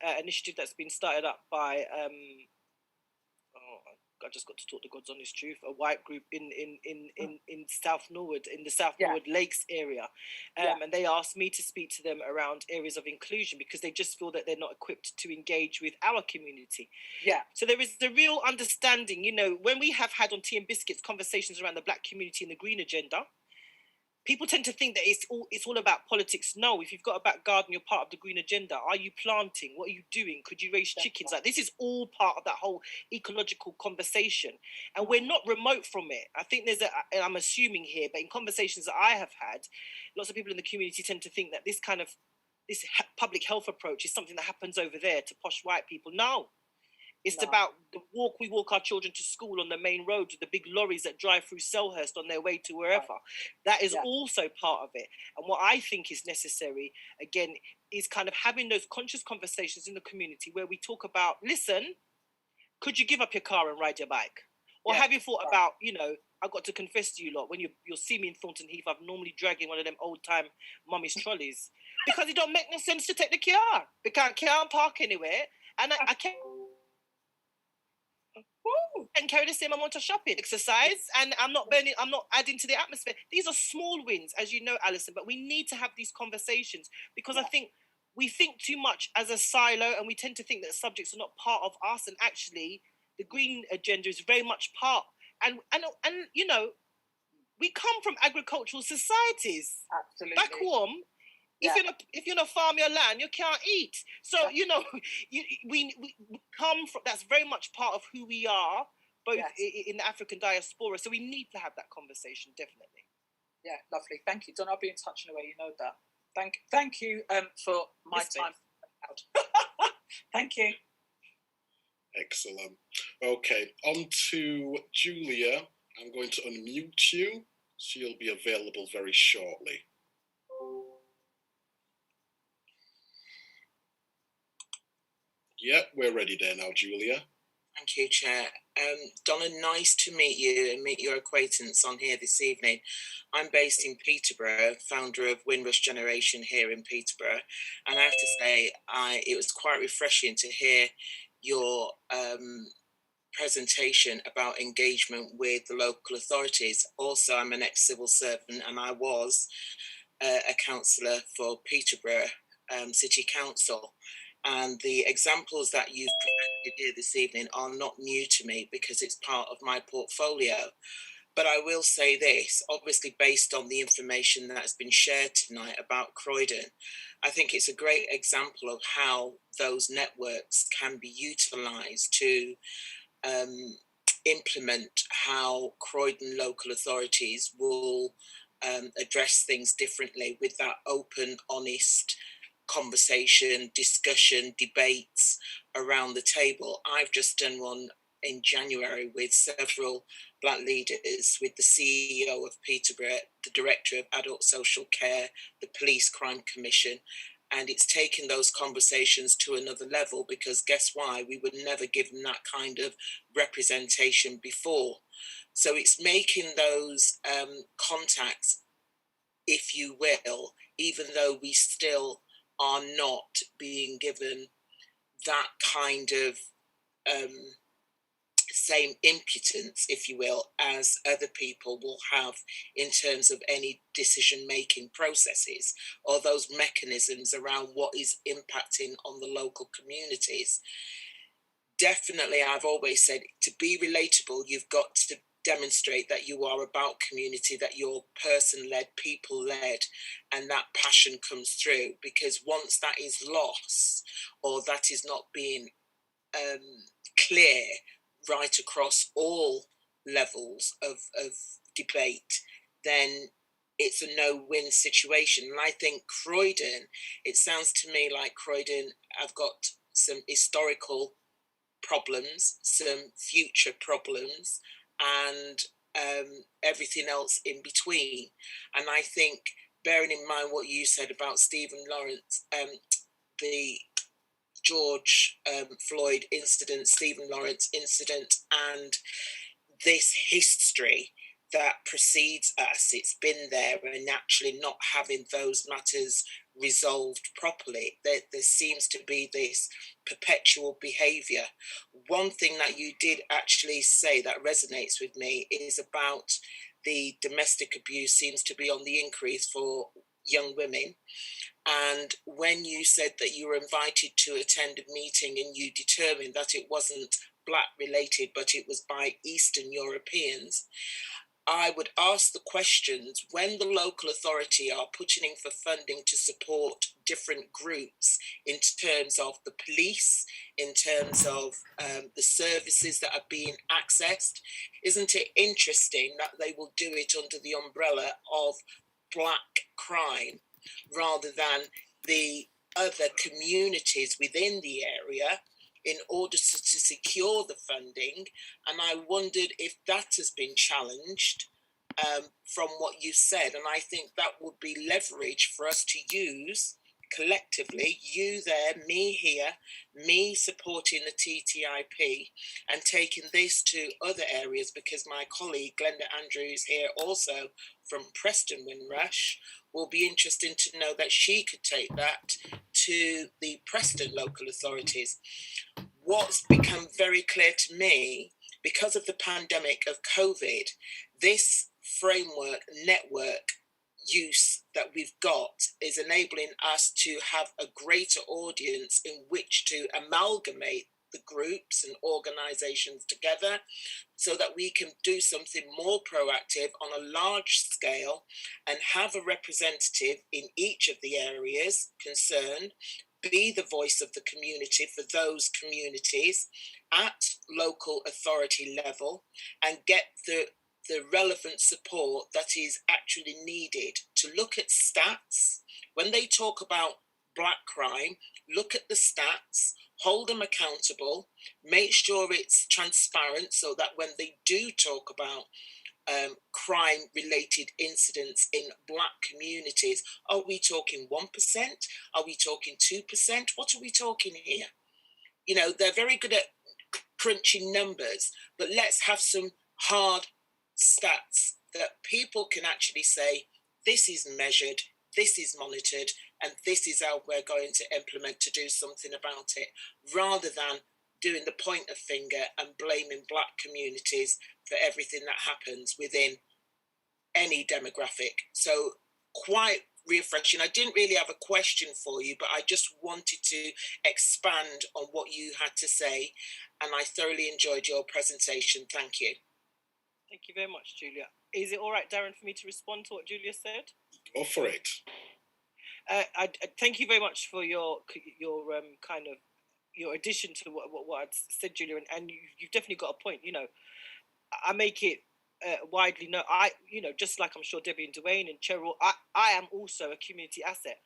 an initiative that's been started up by, I just got to talk the God's honest truth, a white group in South Norwood, in the South Norwood Lakes area. And they asked me to speak to them around areas of inclusion because they just feel that they're not equipped to engage with our community. Yeah. So there is the real understanding, you know, when we have had on Tea and Biscuits conversations around the Black community and the green agenda, people tend to think that it's all about politics. No, if you've got a back garden, you're part of the green agenda. Are you planting? What are you doing? Could you raise chickens? Like, this is all part of that whole ecological conversation. And we're not remote from it. I think and I'm assuming here, but in conversations that I have had, lots of people in the community tend to think that this public health approach is something that happens over there to posh white people. No. It's about the walk we walk our children to school on the main road with the big lorries that drive through Selhurst on their way to wherever. That is also part of it. And what I think is necessary, again, is kind of having those conscious conversations in the community where we talk about, listen, could you give up your car and ride your bike? Or have you thought about, you know, I've got to confess to you lot, when you'll see me in Thornton Heath, I'm normally dragging one of them old-time mummy's trolleys because it don't make no sense to take the car. Because I can't park anywhere. And I can't... and carry the same amount of shopping, exercise, and I'm not adding to the atmosphere. These are small wins, as you know, Alison, but we need to have these conversations because I think we think too much as a silo and we tend to think that subjects are not part of us, and actually the green agenda is very much part. And you know, we come from agricultural societies. Absolutely. Back home, if you're not farm your land, you can't eat. So, you know, we come from, that's very much part of who we are, both in the African diaspora. So we need to have that conversation, definitely. Yeah, lovely. Thank you, Don. I'll be in touch in a way, you know that. Thank you for my time. Thank you. Excellent. Okay, on to Julia. I'm going to unmute you. She'll be available very shortly. Yep, we're ready there now, Julia. Thank you, Chair. Donna, nice to meet you and meet your acquaintance on here this evening. I'm based in Peterborough, founder of Windrush Generation here in Peterborough. And I have to say, it was quite refreshing to hear your presentation about engagement with the local authorities. Also, I'm an ex-civil servant, and I was a councillor for Peterborough City Council. And the examples that you've presented here this evening are not new to me because it's part of my portfolio. But I will say this, obviously based on the information that has been shared tonight about Croydon, I think it's a great example of how those networks can be utilised to implement how Croydon local authorities will address things differently with that open, honest conversation, discussion, debates around the table. I've just done one in January with several Black leaders, with the CEO of Peterborough, the Director of Adult Social Care, the Police Crime Commission, and it's taken those conversations to another level because guess why? We were never given that kind of representation before. So it's making those contacts, if you will, even though we still are not being given that kind of same impotence, if you will, as other people will have in terms of any decision-making processes or those mechanisms around what is impacting on the local communities. Definitely, I've always said, to be relatable, you've got to demonstrate that you are about community, that you're person-led, people-led, and that passion comes through. Because once that is lost or that is not being clear right across all levels of debate, then it's a no-win situation. And I think Croydon, it sounds to me like Croydon have got some historical problems, some future problems, and everything else in between. And I think, bearing in mind what you said about Stephen Lawrence, the George Floyd incident, Stephen Lawrence incident, and this history that precedes us, it's been there, and actually not having those matters resolved properly. There seems to be this perpetual behaviour. One thing that you did actually say that resonates with me is about the domestic abuse seems to be on the increase for young women. And when you said that you were invited to attend a meeting and you determined that it wasn't Black related, but it was by Eastern Europeans, I would ask the questions when the local authority are putting in for funding to support different groups in terms of the police, in terms of the services that are being accessed. Isn't it interesting that they will do it under the umbrella of Black crime rather than the other communities within the area in order to secure the funding? And I wondered if that has been challenged from what you said. And I think that would be leverage for us to use collectively, you there, me here, me supporting the TTIP and taking this to other areas, because my colleague Glenda Andrews here also from Preston Windrush will be interesting to know that she could take that to the Preston local authorities. What's become very clear to me, because of the pandemic of COVID, this framework network use that we've got is enabling us to have a greater audience in which to amalgamate the groups and organisations together so that we can do something more proactive on a large scale and have a representative in each of the areas concerned, be the voice of the community for those communities at local authority level, and get the relevant support that is actually needed to look at stats. When they talk about Black crime, look at the stats, hold them accountable, make sure it's transparent so that when they do talk about crime-related incidents in Black communities, are we talking 1%? Are we talking 2%? What are we talking here? You know, they're very good at crunching numbers, but let's have some hard stats that people can actually say, this is measured, this is monitored, and this is how we're going to implement to do something about it, rather than doing the pointer finger and blaming black communities for everything that happens within any demographic. So quite refreshing. I didn't really have a question for you, but I just wanted to expand on what you had to say, and I thoroughly enjoyed your presentation. Thank you. Thank you very much, Julia. Is it all right, Darren, for me to respond to what Julia said? Go for it. I thank you very much for your kind of your addition to what I'd said, Julia, and you've definitely got a point. You know, I make it widely known. Just like I'm sure Debbie and Dwayne and Cheryl, I am also a community asset,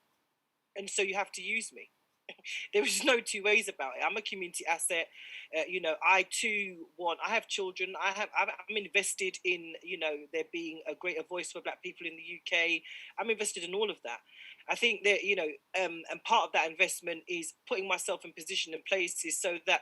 and so you have to use me. There is no two ways about it. I'm a community asset. I too I have children. I'm invested in, there being a greater voice for Black people in the UK. I'm invested in all of that. I think that, and part of that investment is putting myself in position and places so that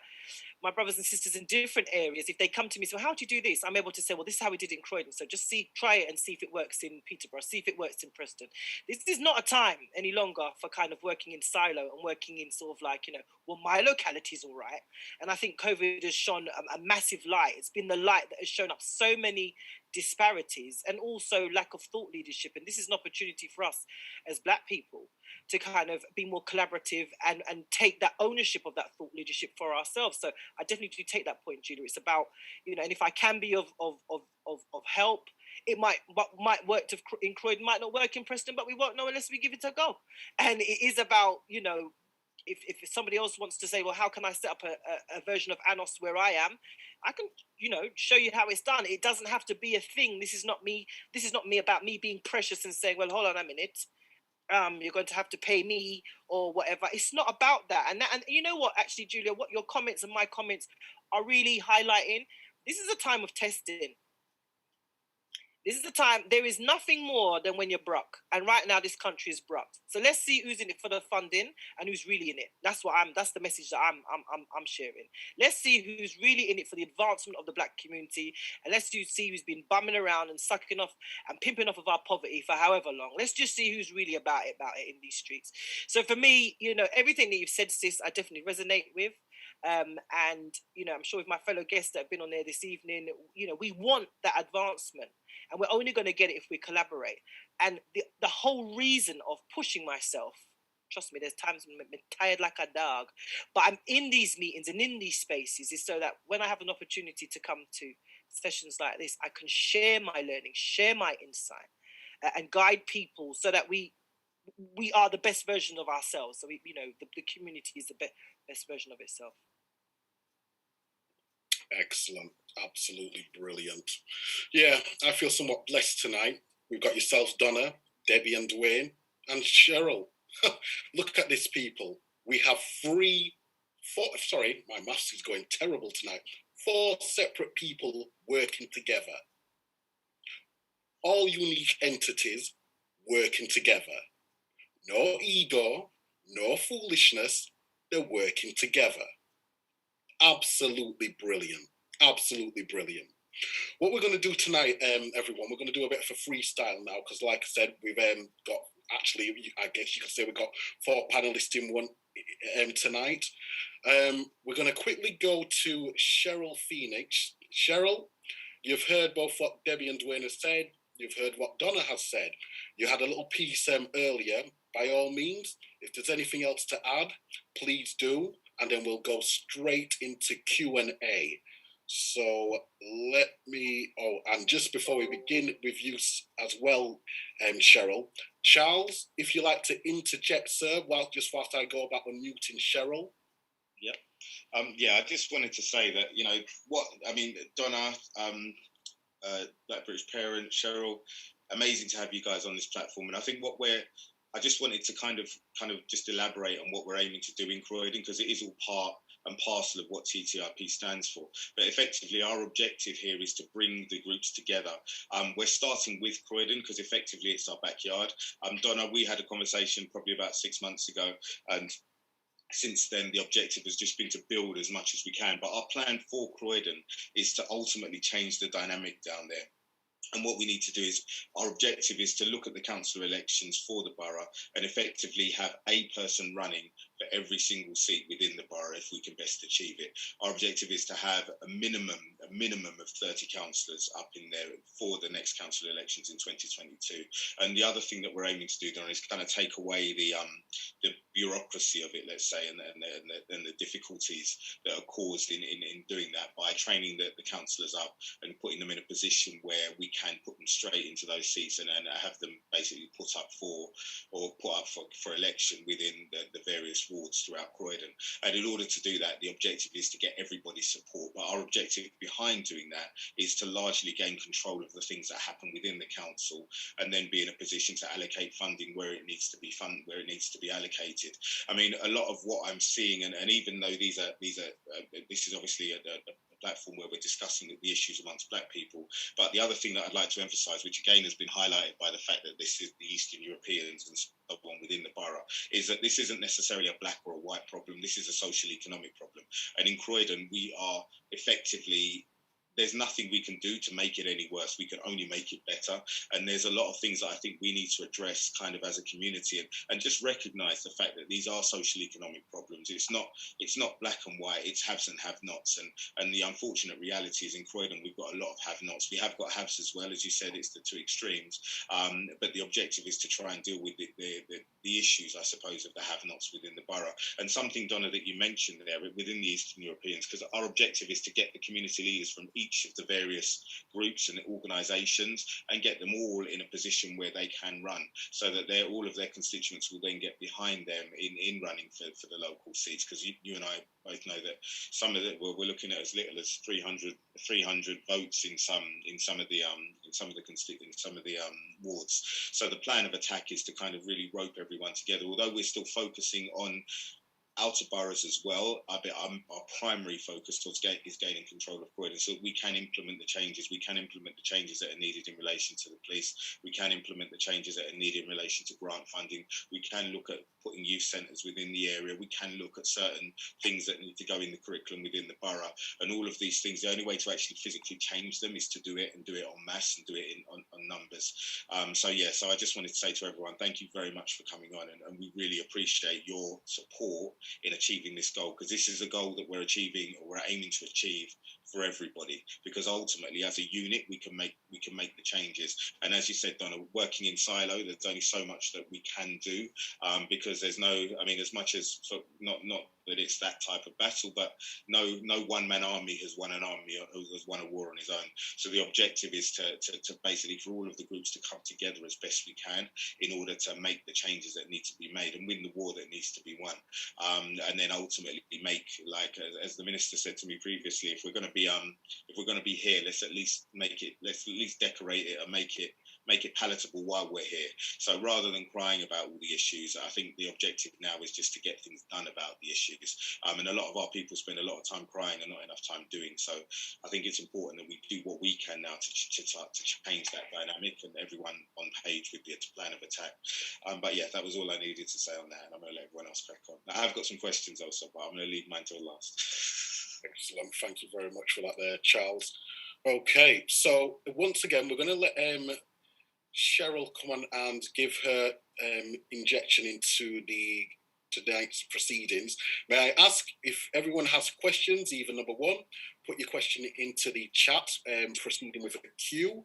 my brothers and sisters in different areas, if they come to me, so how do you do this? I'm able to say, well, this is how we did it in Croydon. So just try it and see if it works in Peterborough, see if it works in Preston. This is not a time any longer for kind of working in silo and working in sort of like, well, my locality is all right. And I think COVID has shone a massive light. It's been the light that has shown up so many disparities and also lack of thought leadership. And this is an opportunity for us as Black people to kind of be more collaborative and take that ownership of that thought leadership for ourselves. So I definitely do take that point, Julia. It's about, and if I can be of help, it might work in Croydon, might not work in Preston, but we won't know unless we give it a go. And it is about, if somebody else wants to say, well, how can I set up a version of ANOS where I am? I can, show you how it's done. It doesn't have to be a thing. This is not me about me being precious and saying, well, hold on a minute. You're going to have to pay me or whatever. It's not about that. And you know what, actually, Julia, what your comments and my comments are really highlighting, this is a time of testing. This is the time, there is nothing more than when you're broke. And right now, this country is broke. So let's see who's in it for the funding and who's really in it. That's the message that I'm sharing. Let's see who's really in it for the advancement of the Black community. And let's see who's been bumming around and sucking off and pimping off of our poverty for however long. Let's just see who's really about it in these streets. So for me, everything that you've said, sis, I definitely resonate with. And I'm sure with my fellow guests that have been on there this evening, we want that advancement, and we're only going to get it if we collaborate. And the whole reason of pushing myself, trust me, there's times when I'm tired like a dog, but I'm in these meetings and in these spaces is so that when I have an opportunity to come to sessions like this, I can share my learning, share my insight, and guide people so that we are the best version of ourselves. So the community is the best version of itself. Excellent. Absolutely brilliant. Yeah, I feel somewhat blessed tonight. We've got yourselves, Donna, Debbie and Dwayne, and Cheryl. Look at this, people. We have my maths is going terrible tonight. 4 separate people working together. All unique entities working together. No ego, no foolishness. They're working together. Absolutely brilliant. Absolutely brilliant. What we're going to do tonight, everyone, we're going to do a bit of a freestyle now because, like I said, we've got, actually, I guess you could say we've got 4 panelists in one tonight. We're going to quickly go to Cheryl Phoenix. Cheryl, you've heard both what Debbie and Dwayne have said. You've heard what Donna has said. You had a little piece earlier. By all means, if there's anything else to add, please do. And then we'll go straight into Q&A. So and just before we begin with you as well, Cheryl, Charles, if you like to interject, sir, whilst I go about unmuting Cheryl. Yep. I just wanted to say that, Donna, Black British Parent, Cheryl, amazing to have you guys on this platform. And I think I just wanted to kind of just elaborate on what we're aiming to do in Croydon, because it is all part and parcel of what TTIP stands for. But effectively, our objective here is to bring the groups together. We're starting with Croydon because effectively it's our backyard. Donna, we had a conversation probably about 6 months ago, and since then, the objective has just been to build as much as we can. But our plan for Croydon is to ultimately change the dynamic down there. And what we need to do is, our objective is to look at the council elections for the borough and effectively have a person running for every single seat within the borough if we can best achieve it. Our objective is to have a minimum of 30 councillors up in there for the next council elections in 2022. And the other thing that we're aiming to do, Donna, is kind of take away the bureaucracy of it, let's say, and the difficulties that are caused in doing that by training the councillors up and putting them in a position where we can put them straight into those seats and have them basically put up for election within the various wards throughout Croydon. And in order to do that, the objective is to get everybody's support. But our objective behind doing that is to largely gain control of the things that happen within the council, and then be in a position to allocate funding where it needs to be allocated. I mean, a lot of what I'm seeing, and even though this is obviously a platform where we're discussing the issues amongst black people, but the other thing that I'd like to emphasise, which again has been highlighted by the fact that this is the Eastern Europeans and so on within the borough, is that this isn't necessarily a black or a white problem. This is a social economic problem, and in Croydon we are effectively, there's nothing we can do to make it any worse. We can only make it better. And there's a lot of things that I think we need to address kind of as a community, and just recognise the fact that these are social economic problems. It's not black and white, it's haves and have-nots. And the unfortunate reality is in Croydon, we've got a lot of have-nots. We have got haves as well, as you said, it's the two extremes. But the objective is to try and deal with the issues, I suppose, of the have-nots within the borough. And something, Donna, that you mentioned there within the Eastern Europeans, because our objective is to get the community leaders from each of the various groups and organisations and get them all in a position where they can run, so that all of their constituents will then get behind them in running for the local seats. Because you and I both know that some of it we're looking at as little as 300 votes in some of the wards. So the plan of attack is to kind of really rope everyone together. Although we're still focusing on outer boroughs as well, our primary focus is gaining control of Croydon, so we can implement the changes. We can implement the changes that are needed in relation to the police. We can implement the changes that are needed in relation to grant funding. We can look at putting youth centres within the area. We can look at certain things that need to go in the curriculum within the borough. And all of these things, the only way to actually physically change them is to do it, and do it en masse, and do it on numbers. So I just wanted to say to everyone, thank you very much for coming on, and we really appreciate your support in achieving this goal, because this is a goal that we're achieving, or we're aiming to achieve, for everybody, because ultimately as a unit we can make the changes. And as you said, Donna, working in silo, there's only so much that we can do, because there's no, I mean, as much as not that it's that type of battle, but no one-man army has won a war on his own. So the objective is to basically for all of the groups to come together as best we can in order to make the changes that need to be made and win the war that needs to be won. And then ultimately make, like as the minister said to me previously, if we're going to be here, let's at least decorate it and make it palatable while we're here. So rather than crying about all the issues, I think the objective now is just to get things done about the issues. And a lot of our people spend a lot of time crying and not enough time doing. So I think it's important that we do what we can now to change that dynamic, and everyone on page with the plan of attack. But yeah, that was all I needed to say on that, and I'm going to let everyone else crack on. Now, I have got some questions also, but I'm going to leave mine till last. Excellent. Thank you very much for that there, Charles. Okay, so once again, we're going to let Cheryl come on and give her injection into tonight's proceedings. May I ask if everyone has questions, either number one, put your question into the chat, proceeding with a Q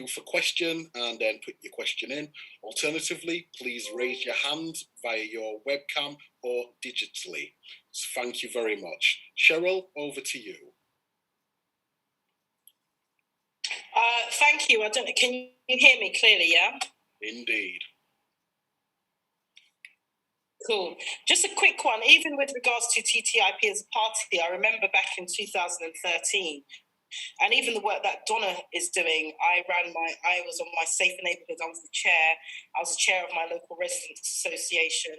for question, and then put your question in. Alternatively, please raise your hand via your webcam or digitally. So thank you very much. Cheryl, over to you. Thank you. Can you hear me clearly, yeah? Indeed. Cool. Just a quick one, even with regards to TTIP as a party, I remember back in 2013, and even the work that Donna is doing, I was on my Safer Neighbourhood, I was the chair of my local residents association,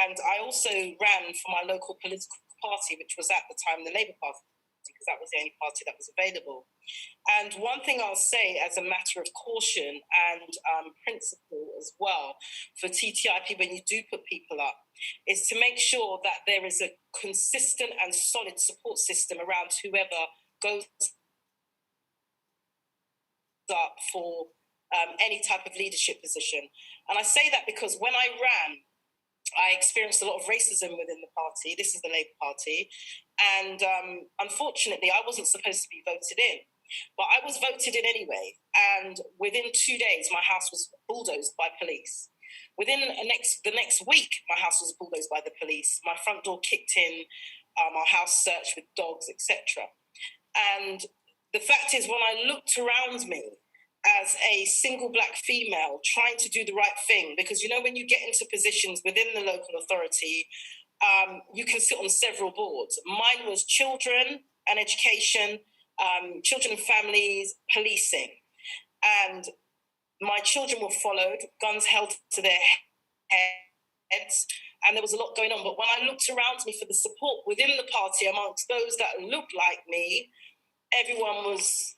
and I also ran for my local political party, which was at the time the Labour Party, because that was the only party that was available. And one thing I'll say as a matter of caution and principle as well for TTIP, when you do put people up, is to make sure that there is a consistent and solid support system around whoever goes up for any type of leadership position. And I say that because when I ran, I experienced a lot of racism within the party. This is the Labour Party. And unfortunately, I wasn't supposed to be voted in. But I was voted in anyway. And within 2 days, my house was bulldozed by police. Within the next week, my house was bulldozed by the police. My front door kicked in, our house searched with dogs, etc. And the fact is, when I looked around me as a single black female trying to do the right thing, because, you know, when you get into positions within the local authority, you can sit on several boards. Mine was children and education, children and families, policing. And my children were followed, guns held to their heads, and there was a lot going on. But when I looked around me for the support within the party amongst those that looked like me, everyone was,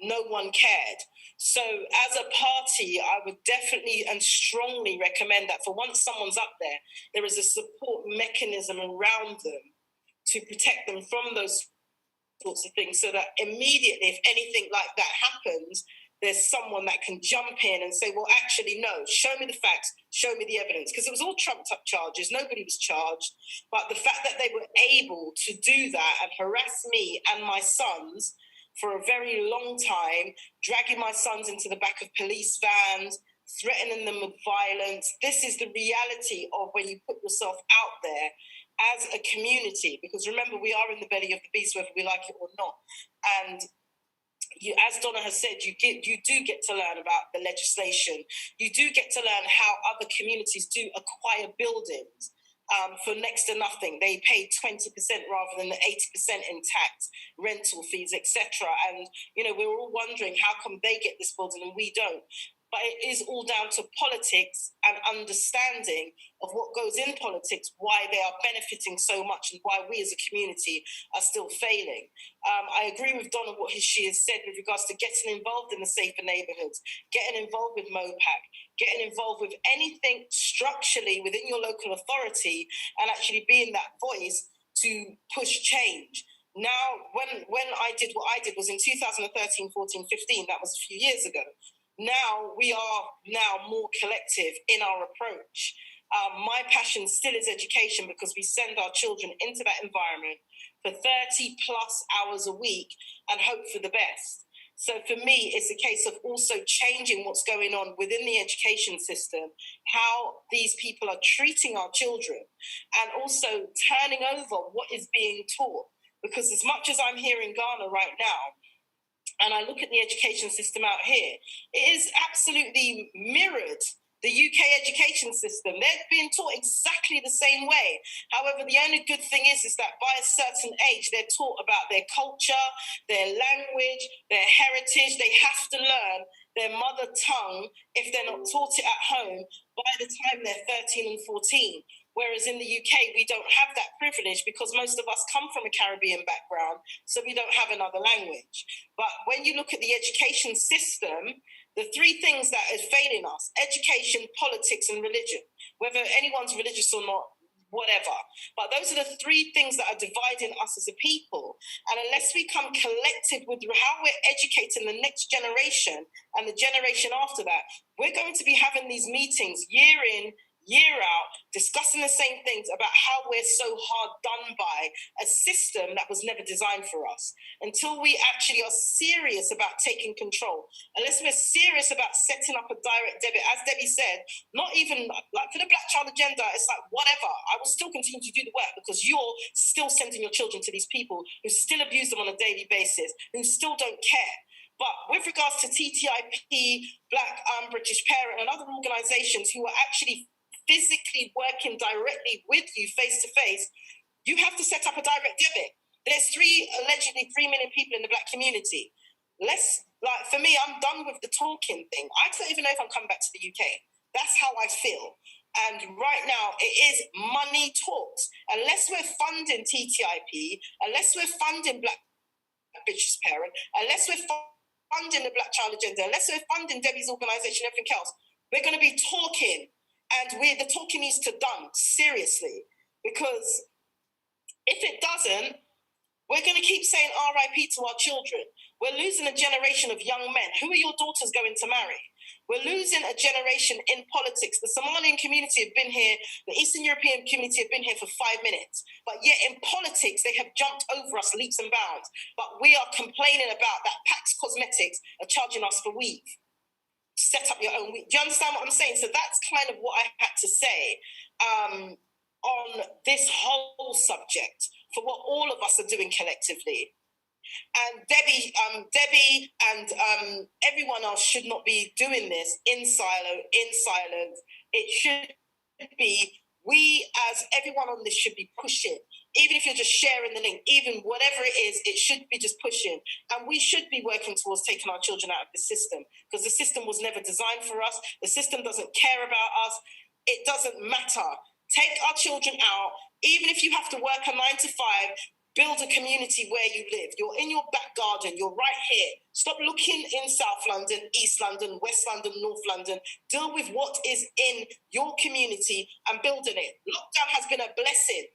no one cared. So as a party, I would definitely and strongly recommend that for once someone's up there, there is a support mechanism around them to protect them from those sorts of things, so that immediately, if anything like that happens, there's someone that can jump in and say, well, actually, no, show me the facts, show me the evidence. Because it was all trumped up charges. Nobody was charged. But the fact that they were able to do that and harass me and my sons for a very long time, dragging my sons into the back of police vans, threatening them with violence. This is the reality of when you put yourself out there as a community, because remember, we are in the belly of the beast, whether we like it or not. And you, as Donna has said, you do get to learn about the legislation. You do get to learn how other communities do acquire buildings for next to nothing. They pay 20% rather than the 80% in tax, rental fees, etc. And, you know, we're all wondering how come they get this building and we don't. But it is all down to politics and understanding of what goes in politics, why they are benefiting so much and why we as a community are still failing. I agree with Donna what she has said with regards to getting involved in the safer neighbourhoods, getting involved with MOPAC, getting involved with anything structurally within your local authority and actually being that voice to push change. Now, when I did what I did was in 2013, 14, 15, that was a few years ago. Now we are more collective in our approach. My passion still is education, because we send our children into that environment for 30 plus hours a week and hope for the best. So for me, it's a case of also changing what's going on within the education system, how these people are treating our children, and also turning over what is being taught. Because as much as I'm here in Ghana right now, and I look at the education system out here, it is absolutely mirrored the UK education system. They're being taught exactly the same way. However, the only good thing is that by a certain age, they're taught about their culture, their language, their heritage. They have to learn their mother tongue if they're not taught it at home by the time they're 13 and 14. Whereas in the UK, we don't have that privilege because most of us come from a Caribbean background, so we don't have another language. But when you look at the education system, the three things that is failing us: education, politics, and religion. Whether anyone's religious or not, whatever. But those are the three things that are dividing us as a people. And unless we come collective with how we're educating the next generation and the generation after that, we're going to be having these meetings year in, year out, discussing the same things about how we're so hard done by a system that was never designed for us. Until we actually are serious about taking control, unless we're serious about setting up a direct debit, as Debbie said, not even like for the Black Child Agenda, it's like whatever, I will still continue to do the work because you're still sending your children to these people who still abuse them on a daily basis, who still don't care. But with regards to TTIP, Black British Parent and other organisations who are actually physically working directly with you face to face, you have to set up a direct debit. There's allegedly 3 million people in the Black community. For me, I'm done with the talking thing. I don't even know if I'm coming back to the UK. That's how I feel. And right now, it is money talks. Unless we're funding TTIP, unless we're funding Black British Parent, unless we're funding the Black Child Agenda, unless we're funding Debbie's organisation, everything else, we're going to be talking. And the talking needs to done seriously, because if it doesn't, we're going to keep saying RIP to our children. We're losing a generation of young men. Who are your daughters going to marry? We're losing a generation in politics. The Somalian community have been here, the Eastern European community have been here for 5 minutes, but yet in politics, they have jumped over us leaps and bounds. But we are complaining about that Pax Cosmetics are charging us for weave. Set up your own weave. Do you understand what I'm saying? So that's kind of what I had to say on this whole subject for what all of us are doing collectively. And Debbie and everyone else should not be doing this in silence. It should be, we as everyone on this should be pushing. Even if you're just sharing the link, even whatever it is, it should be just pushing. And we should be working towards taking our children out of the system, because the system was never designed for us. The system doesn't care about us. It doesn't matter. Take our children out, even if you have to work a 9 to 5, build a community where you live. You're in your back garden, you're right here. Stop looking in South London, East London, West London, North London. Deal with what is in your community and building it. Lockdown has been a blessing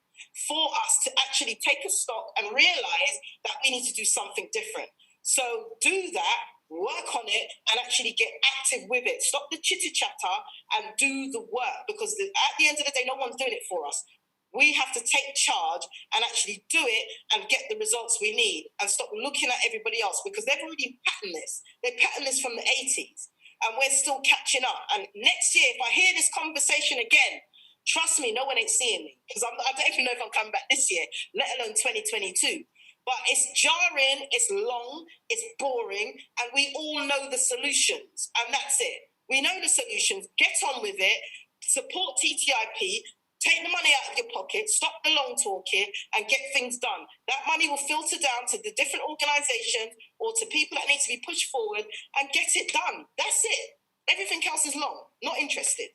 for us to actually take a stock and realise that we need to do something different. So do that, work on it, and actually get active with it. Stop the chitter-chatter and do the work, because at the end of the day, no one's doing it for us. We have to take charge and actually do it and get the results we need, and stop looking at everybody else, because they've already patterned this. They patterned this from the 80s, and we're still catching up. And next year, if I hear this conversation again, trust me, no one ain't seeing me, because I don't even know if I'm coming back this year, let alone 2022. But it's jarring, it's long, it's boring, and we all know the solutions, and that's it. We know the solutions. Get on with it. Support TTIP. Take the money out of your pocket, stop the long talking, and get things done. That money will filter down to the different organisations or to people that need to be pushed forward, and get it done. That's it. Everything else is long. Not interested.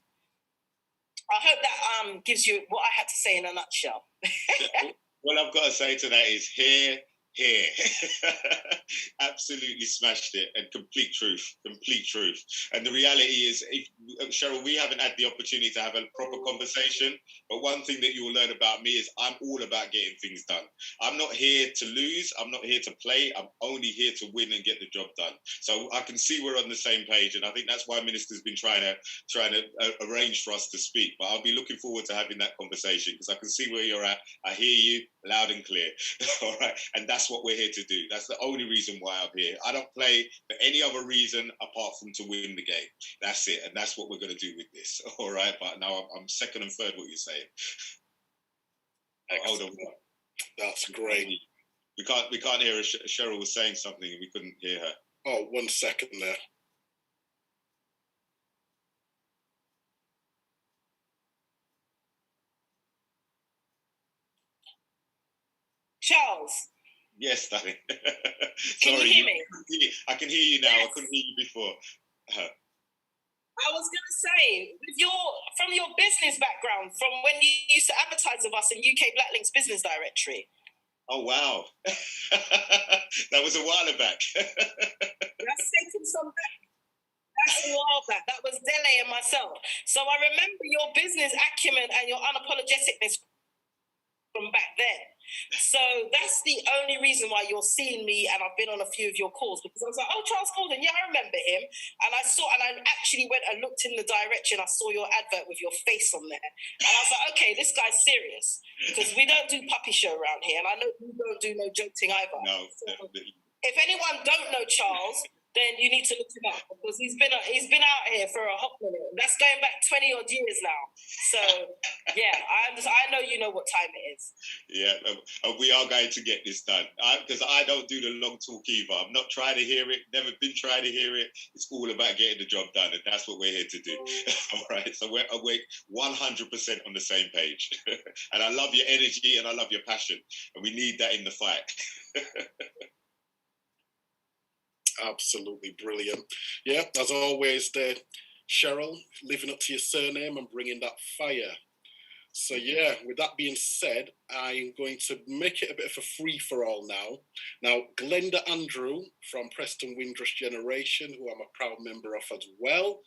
I hope that gives you what I had to say in a nutshell. What I've got to say to that is here. Absolutely smashed it, and complete truth. And the reality is, Cheryl, we haven't had the opportunity to have a proper conversation, but one thing that you will learn about me is I'm all about getting things done. I'm not here to lose, I'm not here to play, I'm only here to win and get the job done. So I can see we're on the same page, and I think that's why Minister's been trying to arrange for us to speak. But I'll be looking forward to having that conversation, because I can see where you're at. I hear you loud and clear. All right, and that's what we're here to do. That's the only reason why I'm here. I don't play for any other reason apart from to win the game. That's it, and that's what we're going to do with this. All right, but now I'm second and third what you're saying. Hold on. That's great. We can't hear her. Cheryl was saying something and we couldn't hear her. Oh, 1 second there. Charles. Yes, darling. Can you hear me? I can hear you now. Yes. I couldn't hear you before. I was going to say, from your business background, from when you used to advertise with us in UK Blacklinks Business Directory. Oh, wow. That was a while back. That's taken some back. That's a while back. That was Dele and myself. So I remember your business acumen and your unapologeticness from back then. So that's the only reason why you're seeing me, and I've been on a few of your calls, because I was like, oh, Charles Golden, yeah, I remember him. And I actually went and looked in the direction. I saw your advert with your face on there. And I was like, okay, this guy's serious, because we don't do puppy show around here. And I know you don't do no joking either. No, so if anyone don't know Charles, then you need to look him up, because he's been out here for a hot minute. That's going back 20 odd years now. So yeah, I know you know what time it is. Yeah, we are going to get this done, because I don't do the long talk either. I'm not trying to hear it. Never been trying to hear it. It's all about getting the job done, and that's what we're here to do. All right, so we're 100% on the same page. And I love your energy and I love your passion, and we need that in the fight. Absolutely brilliant. Yeah, as always, Cheryl, living up to your surname and bringing that fire. So yeah, with that being said, I'm going to make it a bit of a free-for-all now. Now, Glenda Andrew from Preston Windrush Generation, who I'm a proud member of as well,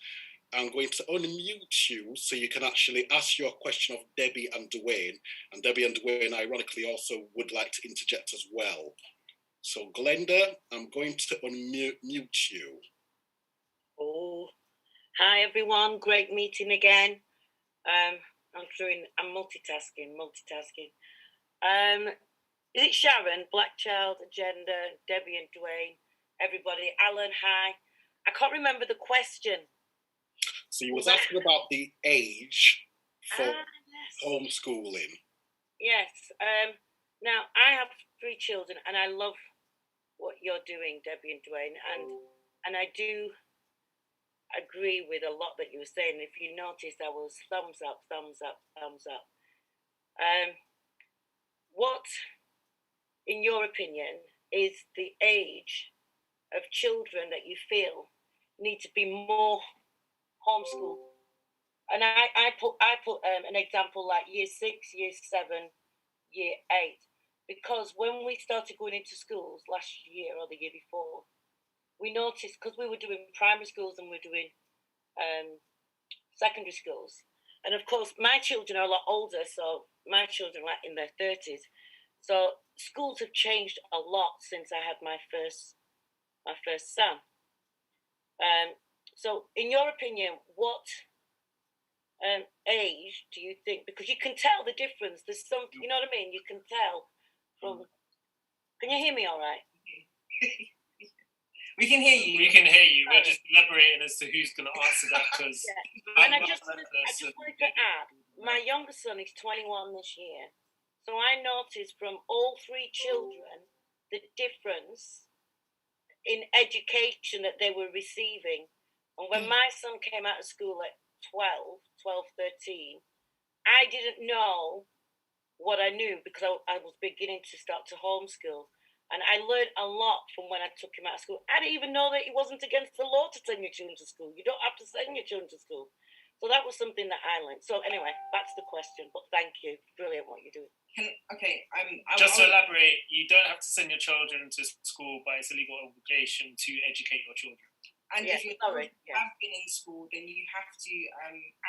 I'm going to unmute you so you can actually ask your question of Debbie and Dwayne. And Debbie and Dwayne, ironically, also would like to interject as well. So, Glenda, I'm going to unmute you. Oh, Hi everyone, great meeting again. I'm multitasking. Is it Sharon, Black Child, Agenda, Debbie and Dwayne, everybody, Alan, hi. I can't remember the question. So you was asking about the age for yes. homeschooling. Yes. Now I have 3 children and I love what you're doing, Debbie and Dwayne, and I do agree with a lot that you were saying. If you noticed, I was thumbs up. What, in your opinion, is the age of children that you feel need to be more homeschooled? And I put an example like year 6, year 7, year 8, because when we started going into schools last year or the year before, we noticed, because we were doing primary schools and we were doing secondary schools, and of course my children are a lot older, so my children are in their 30s, so schools have changed a lot since I had my first son. So in your opinion, what age do you think, because you can tell the difference, there's some, you know what I mean, you can tell from, can you hear me all right? We can hear you. We can hear you. We're just elaborating as to who's going to answer that, because And I just wanted to add, my youngest son is 21 this year, so I noticed from all 3 children the difference in education that they were receiving. And when my son came out of school at 12, 13, I didn't know what I knew, because I was beginning to start to homeschool. And I learned a lot from when I took him out of school. I didn't even know that it wasn't against the law to send your children to school. You don't have to send your children to school. So that was something that I learned. So anyway, that's the question. But thank you. Brilliant what you're doing. Just to elaborate, you don't have to send your children to school, but it's a legal obligation to educate your children. And if you have been in school, then you have to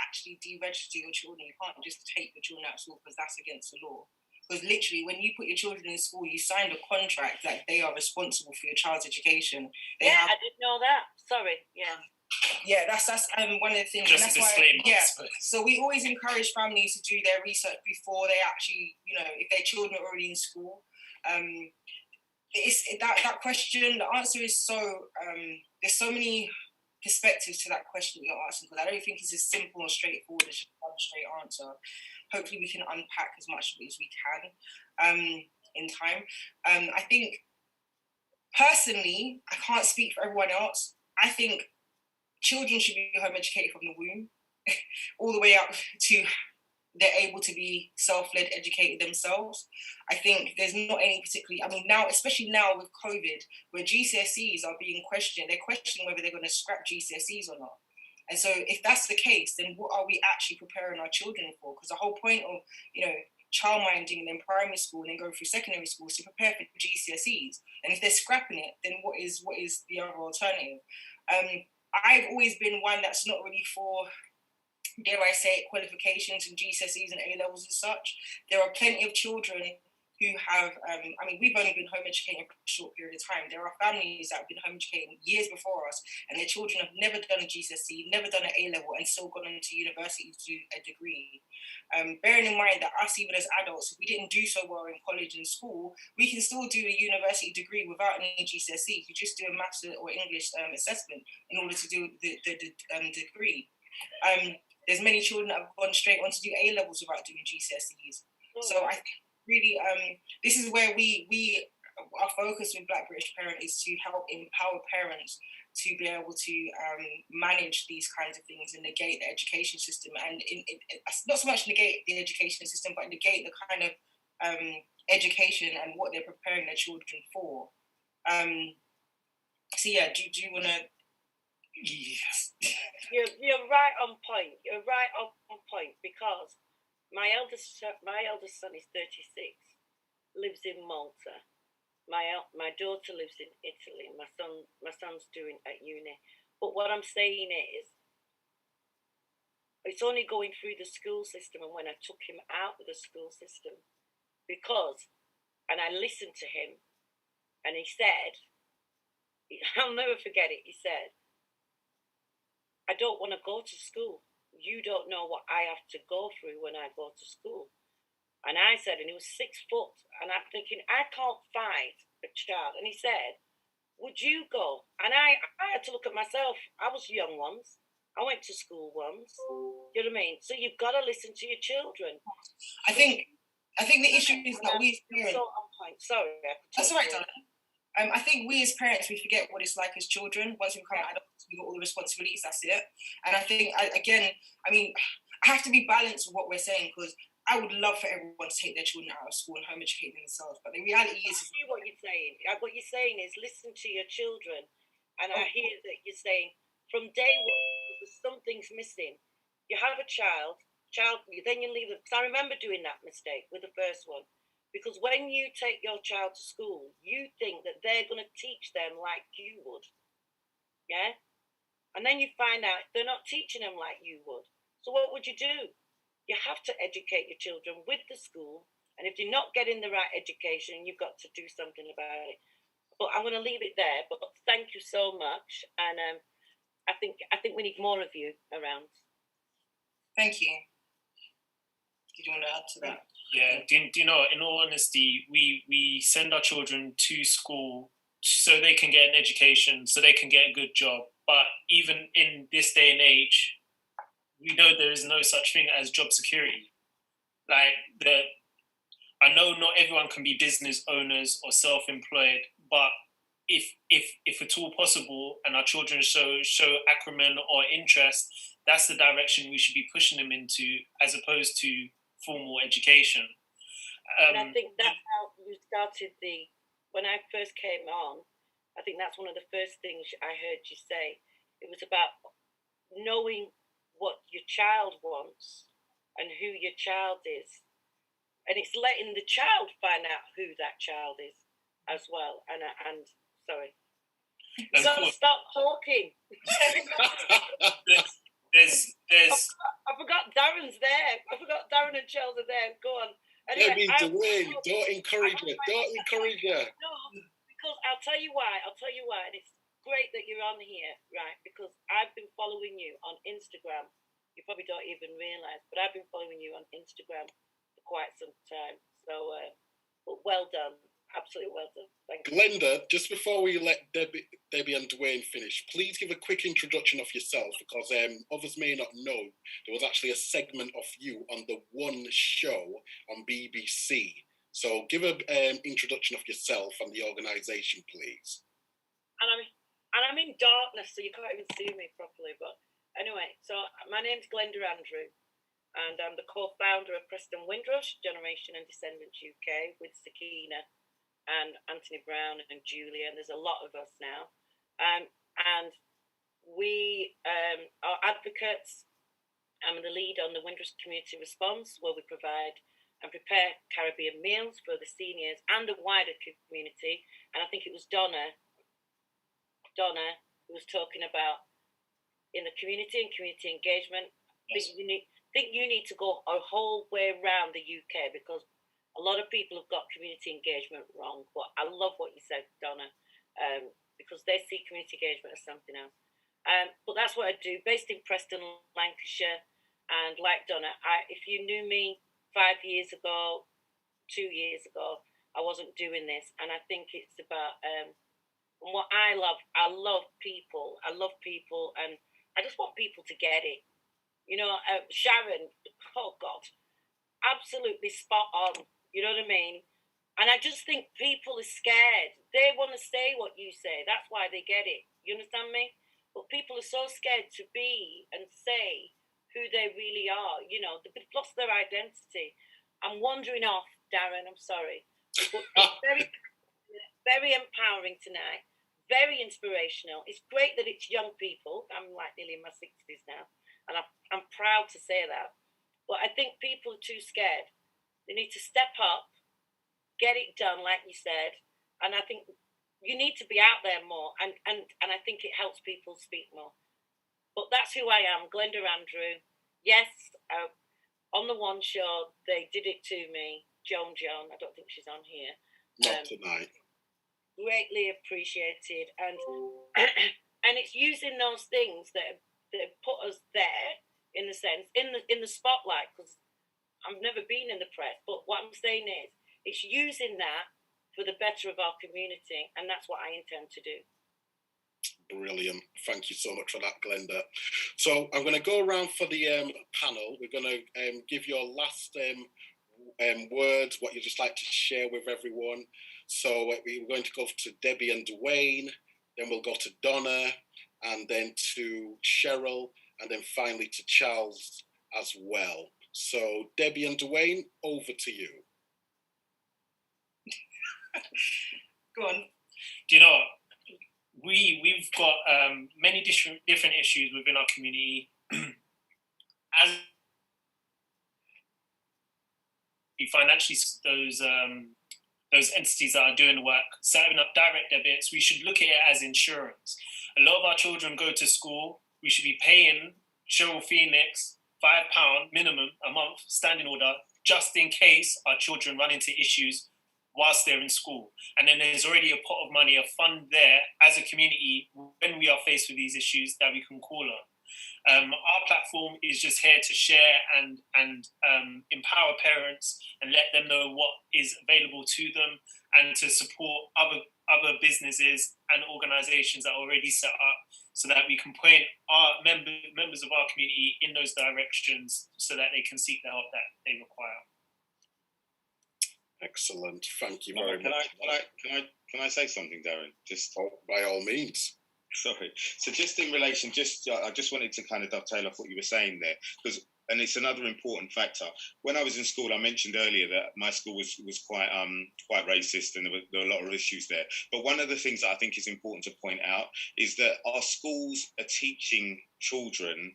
actually deregister your children. You can't just take your children out of school, because that's against the law. Because literally, when you put your children in school, you signed a contract that they are responsible for your child's education. I didn't know that. Sorry. Yeah, that's one of the things. Just and that's a disclaimer. Why, so we always encourage families to do their research before they actually, if their children are already in school. It's that question. The answer is so. There's so many perspectives to that question you're asking, because I don't think it's as simple and straightforward as just one straight answer. Hopefully, we can unpack as much of it as we can in time. I think personally, I can't speak for everyone else. I think children should be home educated from the womb, all the way up to they're able to be self-led, educated themselves. I think there's not any particularly, now, especially now with COVID, where GCSEs are being questioned, they're questioning whether they're going to scrap GCSEs or not. And so if that's the case, then what are we actually preparing our children for? Because the whole point of, childminding and then primary school and then going through secondary school is to prepare for GCSEs. And if they're scrapping it, then what is the other alternative? I've always been one that's not really for, dare I say, qualifications and GCSEs and A-levels and such. There are plenty of children who have, we've only been home educating for a short period of time. There are families that have been home educating years before us, and their children have never done a GCSE, never done an A-level, and still gone into university to do a degree. Bearing in mind that us, even as adults, if we didn't do so well in college and school, we can still do a university degree without any GCSE. You just do a maths or English assessment in order to do the degree. There's many children that have gone straight on to do A-levels without doing GCSEs. So I think really, this is where our focus with Black British Parent is to help empower parents to be able to manage these kinds of things and negate the education system, and not so much negate the education system, but negate the kind of education and what they're preparing their children for. So yeah, do you want to? Yes. You're right on point. You're right on point, because my eldest son is 36, lives in Malta. My daughter lives in Italy. My son's doing at uni. But what I'm saying is, it's only going through the school system, and when I took him out of the school system, and I listened to him, and he said, I'll never forget it, he said, I don't want to go to school. You don't know what I have to go through when I go to school. And I said, and he was 6 foot, and I'm thinking, I can't fight a child. And he said, would you go? And I had to look at myself. I was young once. I went to school once. You know what I mean? So you've got to listen to your children. I think the issue is that we as parents... So on point. Sorry. That's all right, darling. I think we as parents, we forget what it's like as children. Once we become adults, we've got all the responsibilities, that's it. And I think, I have to be balanced with what we're saying, because I would love for everyone to take their children out of school and home educate themselves. But the reality is... I see what you're saying. What you're saying is listen to your children. And I hear that you're saying from day one, something's missing. You have a child, then you leave them. Because I remember doing that mistake with the first one. Because when you take your child to school, you think that they're going to teach them like you would. Yeah? And then you find out they're not teaching them like you would. So what would you do? You have to educate your children with the school. And if you're not getting the right education, you've got to do something about it. But I'm going to leave it there. But thank you so much. And I think we need more of you around. Thank you. Did you want to add to that? Yeah, do you know, in all honesty, we send our children to school so they can get an education, so they can get a good job. But even in this day and age, we know there is no such thing as job security. I know not everyone can be business owners or self-employed, but if at all possible, and our children show acumen or interest, that's the direction we should be pushing them into, as opposed to formal education. And I think that's how you started when I first came on, I think that's one of the first things I heard you say. It was about knowing what your child wants and who your child is. And it's letting the child find out who that child is as well. And sorry. So stop talking. I forgot Darren's there. I forgot Darren and Charles are there. Go on. Anyway, Dwayne, don't encourage her. Don't encourage her. No, because I'll tell you why. And it's great that you're on here, right? Because I've been following you on Instagram. You probably don't even realise, but I've been following you on Instagram for quite some time. So, but well done. Absolutely well done. Thank you. Glenda, just before we let Debbie and Dwayne finish, please give a quick introduction of yourself, because others may not know there was actually a segment of you on the One Show on BBC. So give an introduction of yourself and the organisation, please. And I'm in darkness, so you can't even see me properly. But anyway, so my name's Glenda Andrew, and I'm the co-founder of Preston Windrush Generation and Descendants UK with Sakina and Anthony Brown and Julia, and there's a lot of us now. And we are advocates. I'm the lead on the Windrush Community Response, where we provide and prepare Caribbean meals for the seniors and the wider community. And I think it was Donna who was talking about in the community and community engagement. Yes. I think you need to go a whole way around the UK, because a lot of people have got community engagement wrong. But I love what you said, Donna, because they see community engagement as something else. But that's what I do, based in Preston, Lancashire. And like Donna, if you knew me 5 years ago, 2 years ago, I wasn't doing this. And I think it's about what I love people. I love people, and I just want people to get it. You know, Sharon, oh God, absolutely spot on. You know what I mean? And I just think people are scared. They want to say what you say. That's why they get it. You understand me? But people are so scared to be and say who they really are. You know, they've lost their identity. I'm wandering off, Darren. I'm sorry. But it's very, very empowering tonight. Very inspirational. It's great that it's young people. I'm like nearly in my 60s now. And I'm proud to say that. But I think people are too scared. They need to step up, get it done, like you said. And I think you need to be out there more. And I think it helps people speak more. But that's who I am, Glenda Andrew. Yes, on the One Show, they did it to me. Joan, I don't think she's on here. Not tonight. Greatly appreciated. And it's using those things that they've put us there in the sense, in the spotlight, because I've never been in the press, but what I'm saying is it's using that for the better of our community, and that's what I intend to do. Brilliant. Thank you so much for that, Glenda. So I'm going to go around for the panel. We're going to give your last words, what you'd just like to share with everyone. So we're going to go to Debbie and Dwayne, then we'll go to Donna, and then to Cheryl, and then finally to Charles as well. So Debbie and Dwayne, over to you. Go on. Do you know what? We've got many different issues within our community. As we financially, those entities that are doing the work, setting up direct debits, we should look at it as insurance. A lot of our children go to school. We should be paying Cheryl Phoenix £5 minimum a month standing order, just in case our children run into issues whilst they're in school. And then there's already a pot of money, a fund there as a community when we are faced with these issues that we can call on. Our platform is just here to share and empower parents and let them know what is available to them, and to support other businesses and organisations that are already set up, so that we can point our members of our community in those directions so that they can seek the help that they require. Excellent. Thank you very much. Can I say something, Darren? Just by all means. Sorry. So just in relation, I just wanted to kind of dovetail off what you were saying there, and it's another important factor. When I was in school, I mentioned earlier that my school was quite racist, and there were a lot of issues there. But one of the things that I think is important to point out is that our schools are teaching children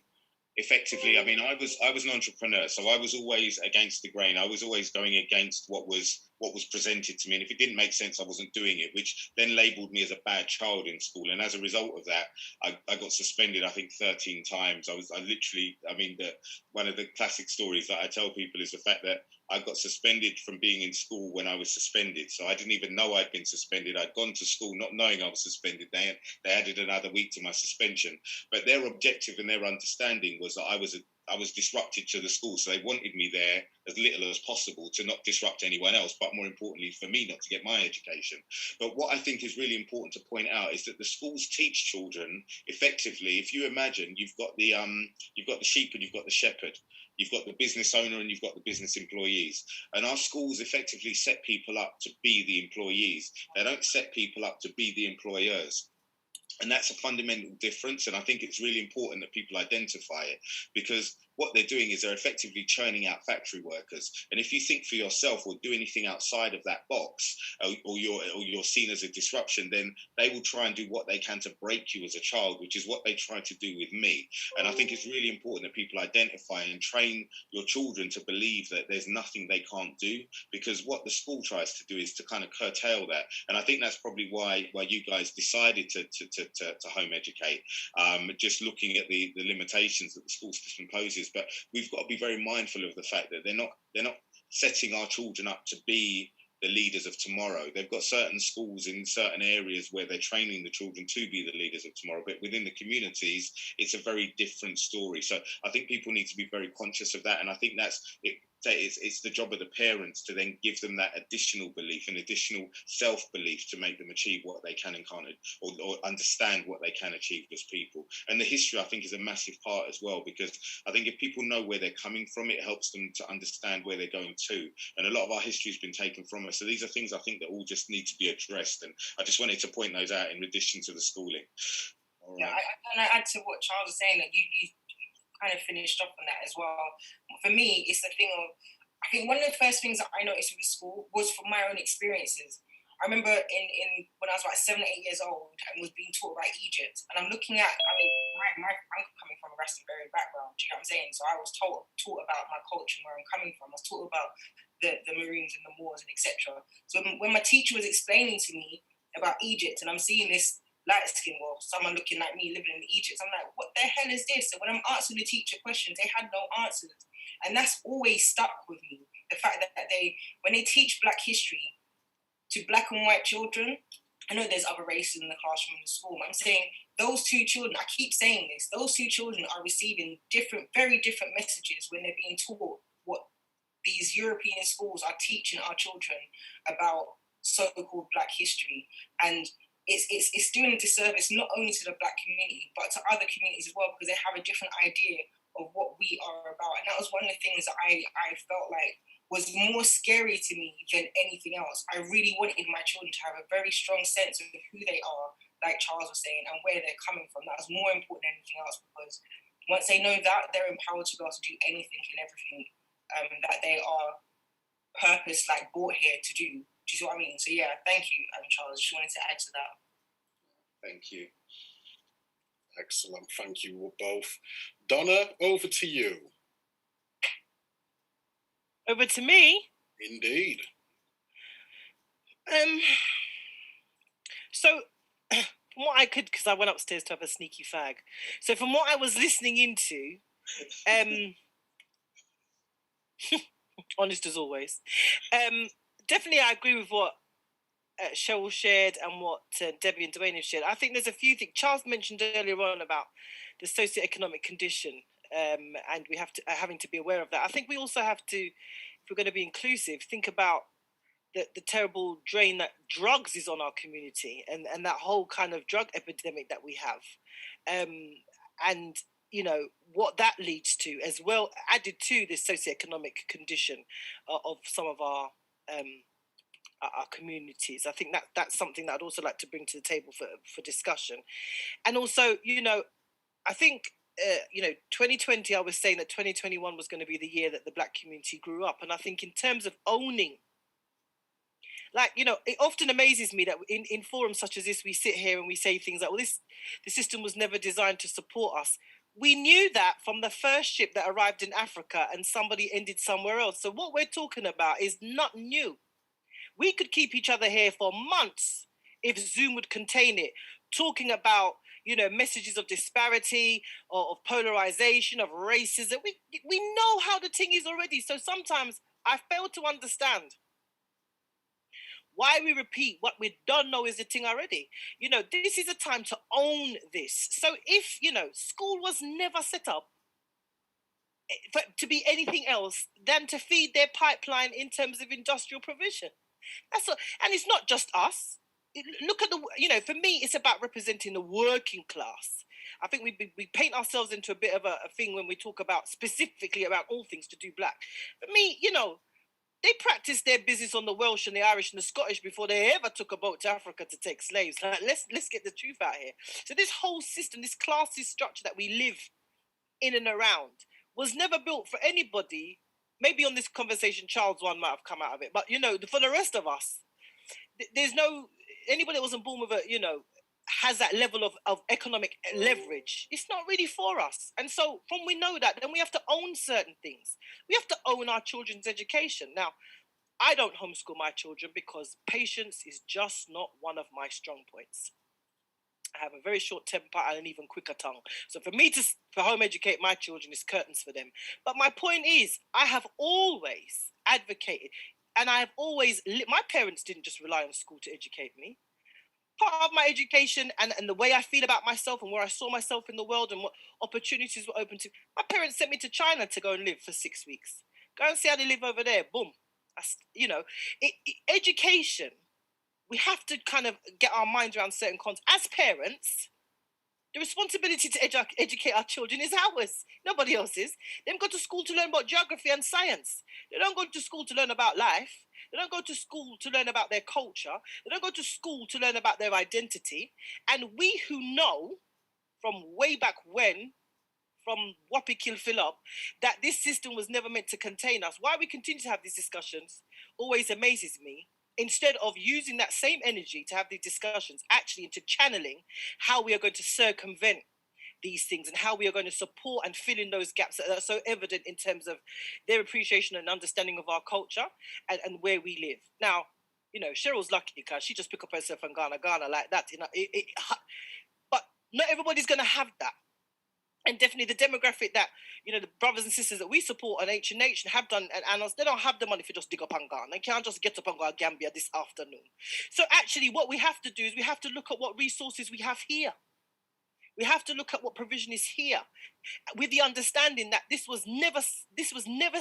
effectively. I mean, I was an entrepreneur, so I was always against the grain. I was always going against what was presented to me, and if it didn't make sense, I wasn't doing it, which then labelled me as a bad child in school. And as a result of that, I got suspended, I think 13 times. One of the classic stories that I tell people is the fact that I got suspended from being in school when I was suspended. So I didn't even know I'd been suspended. I'd gone to school not knowing I was suspended. They added another week to my suspension. But their objective and their understanding was that I was disruptive to the school. So they wanted me there as little as possible to not disrupt anyone else, but more importantly for me not to get my education. But what I think is really important to point out is that the schools teach children effectively. If you imagine you've got the sheep and you've got the shepherd, you've got the business owner and you've got the business employees. And our schools effectively set people up to be the employees. They don't set people up to be the employers. And that's a fundamental difference. And I think it's really important that people identify it, because what they're doing is they're effectively churning out factory workers. And if you think for yourself or do anything outside of that box, or you're seen as a disruption, then they will try and do what they can to break you as a child, which is what they tried to do with me. And I think it's really important that people identify and train your children to believe that there's nothing they can't do, because what the school tries to do is to kind of curtail that. And I think that's probably why you guys decided to home educate, just looking at the limitations that the school system poses. But we've got to be very mindful of the fact that they're not setting our children up to be the leaders of tomorrow. They've got certain schools in certain areas where they're training the children to be the leaders of tomorrow, but within the communities, it's a very different story. So I think people need to be very conscious of that, and I think it's the job of the parents to then give them that additional belief and additional self-belief to make them achieve what they can and can't, or understand what they can achieve as people. And the history, I think, is a massive part as well, because I think if people know where they're coming from, it helps them to understand where they're going to. And a lot of our history has been taken from us. So these are things I think that all just need to be addressed. And I just wanted to point those out in addition to the schooling. All right. Yeah, I add to what Charles was saying, that you kind of finished off on that as well. For me, it's the thing of, I think one of the first things that I noticed with the school was from my own experiences. I remember in when I was like 7 or 8 years old and was being taught about Egypt, and I'm looking at, I'm coming from a Rastafarian background, do you know what I'm saying? So I was taught about my culture and where I'm coming from. I was taught about the Maroons and the Moors and etc. So when my teacher was explaining to me about Egypt, and I'm seeing this light skin, well, someone looking like me living in Egypt, I'm like, what the hell is this? So when I'm asking the teacher questions, they had no answers. And that's always stuck with me. The fact that when they teach Black history to Black and white children, I know there's other races in the classroom in the school, but I'm saying those two children, I keep saying this, those two children are receiving very different messages when they're being taught what these European schools are teaching our children about so-called Black history. And it's doing a disservice not only to the Black community, but to other communities as well, because they have a different idea of what we are about. And that was one of the things that I felt like was more scary to me than anything else. I really wanted my children to have a very strong sense of who they are, like Charles was saying, and where they're coming from. That was more important than anything else, because once they know that, they're empowered to be able to do anything and everything that they are purpose, like, brought here to do. Do you see what I mean? So yeah, thank you, Charles. Just wanted to add to that. Thank you. Excellent. Thank you both. Donna, over to you. Over to me? Indeed. So, from what I could, because I went upstairs to have a sneaky fag. So from what I was listening into, honest as always, definitely I agree with what Cheryl shared and what Debbie and Dwayne have shared. I think there's a few things. Charles mentioned earlier on about the socioeconomic condition, and we have to having to be aware of that. I think we also have to, if we're going to be inclusive, think about the terrible drain that drugs is on our community, and that whole kind of drug epidemic that we have, and you know what that leads to as well, added to this socioeconomic condition of some of our communities. I think that's something that I'd also like to bring to the table for discussion. And also, you know, I think, 2020, I was saying that 2021 was going to be the year that the Black community grew up. And I think in terms of owning, like, you know, it often amazes me that in forums such as this, we sit here and we say things like, well, the system was never designed to support us. We knew that from the first ship that arrived in Africa and somebody ended somewhere else. So what we're talking about is not new. We could keep each other here for months if Zoom would contain it, talking about, you know, messages of disparity or of polarization, of racism. We know how the thing is already. So sometimes I fail to understand why we repeat what we don't know is the thing already. You know, this is a time to own this. So if, you know, school was never set up to be anything else than to feed their pipeline in terms of industrial provision. That's what, and it's not just us. Look at the, you know, for me, it's about representing the working class. I think we paint ourselves into a bit of a thing when we talk about specifically about all things to do Black. For me, you know, they practiced their business on the Welsh and the Irish and the Scottish before they ever took a boat to Africa to take slaves. Like, let's get the truth out here. So this whole system, this classist structure that we live in and around, was never built for anybody. Maybe on this conversation, Charles one might have come out of it, but you know, for the rest of us, there's no anybody that wasn't born with a, you know, has that level of economic leverage. It's not really for us. And so from we know that, then we have to own certain things. We have to own our children's education. Now, I don't homeschool my children because patience is just not one of my strong points. I have a very short temper and an even quicker tongue. So for me to home educate my children is curtains for them. But my point is, I have always advocated, and I have always, my parents didn't just rely on school to educate me. Part of my education and the way I feel about myself and where I saw myself in the world and what opportunities were open to, my parents sent me to China to go and live for 6 weeks. Go and see how they live over there. Boom. You know, education, we have to kind of get our minds around certain concepts. As parents, the responsibility to educate our children is ours, nobody else's. They don't go to school to learn about geography and science. They don't go to school to learn about life. They don't go to school to learn about their culture. They don't go to school to learn about their identity. And we who know from way back when, from Whoppi Kill Philip, that this system was never meant to contain us, why we continue to have these discussions always amazes me. Instead of using that same energy to have these discussions actually into channeling how we are going to circumvent these things and how we are going to support and fill in those gaps that are so evident in terms of their appreciation and understanding of our culture and where we live. Now, you know, Cheryl's lucky because she just picked up herself and Ghana like that. You know, but not everybody's going to have that. And definitely the demographic that, the brothers and sisters that we support on H&H and have done, and they don't have the money for just dig up and go. They can't just get up and go to Gambia this afternoon. So actually what we have to do is we have to look at what resources we have here. We have to look at what provision is here, with the understanding that this was never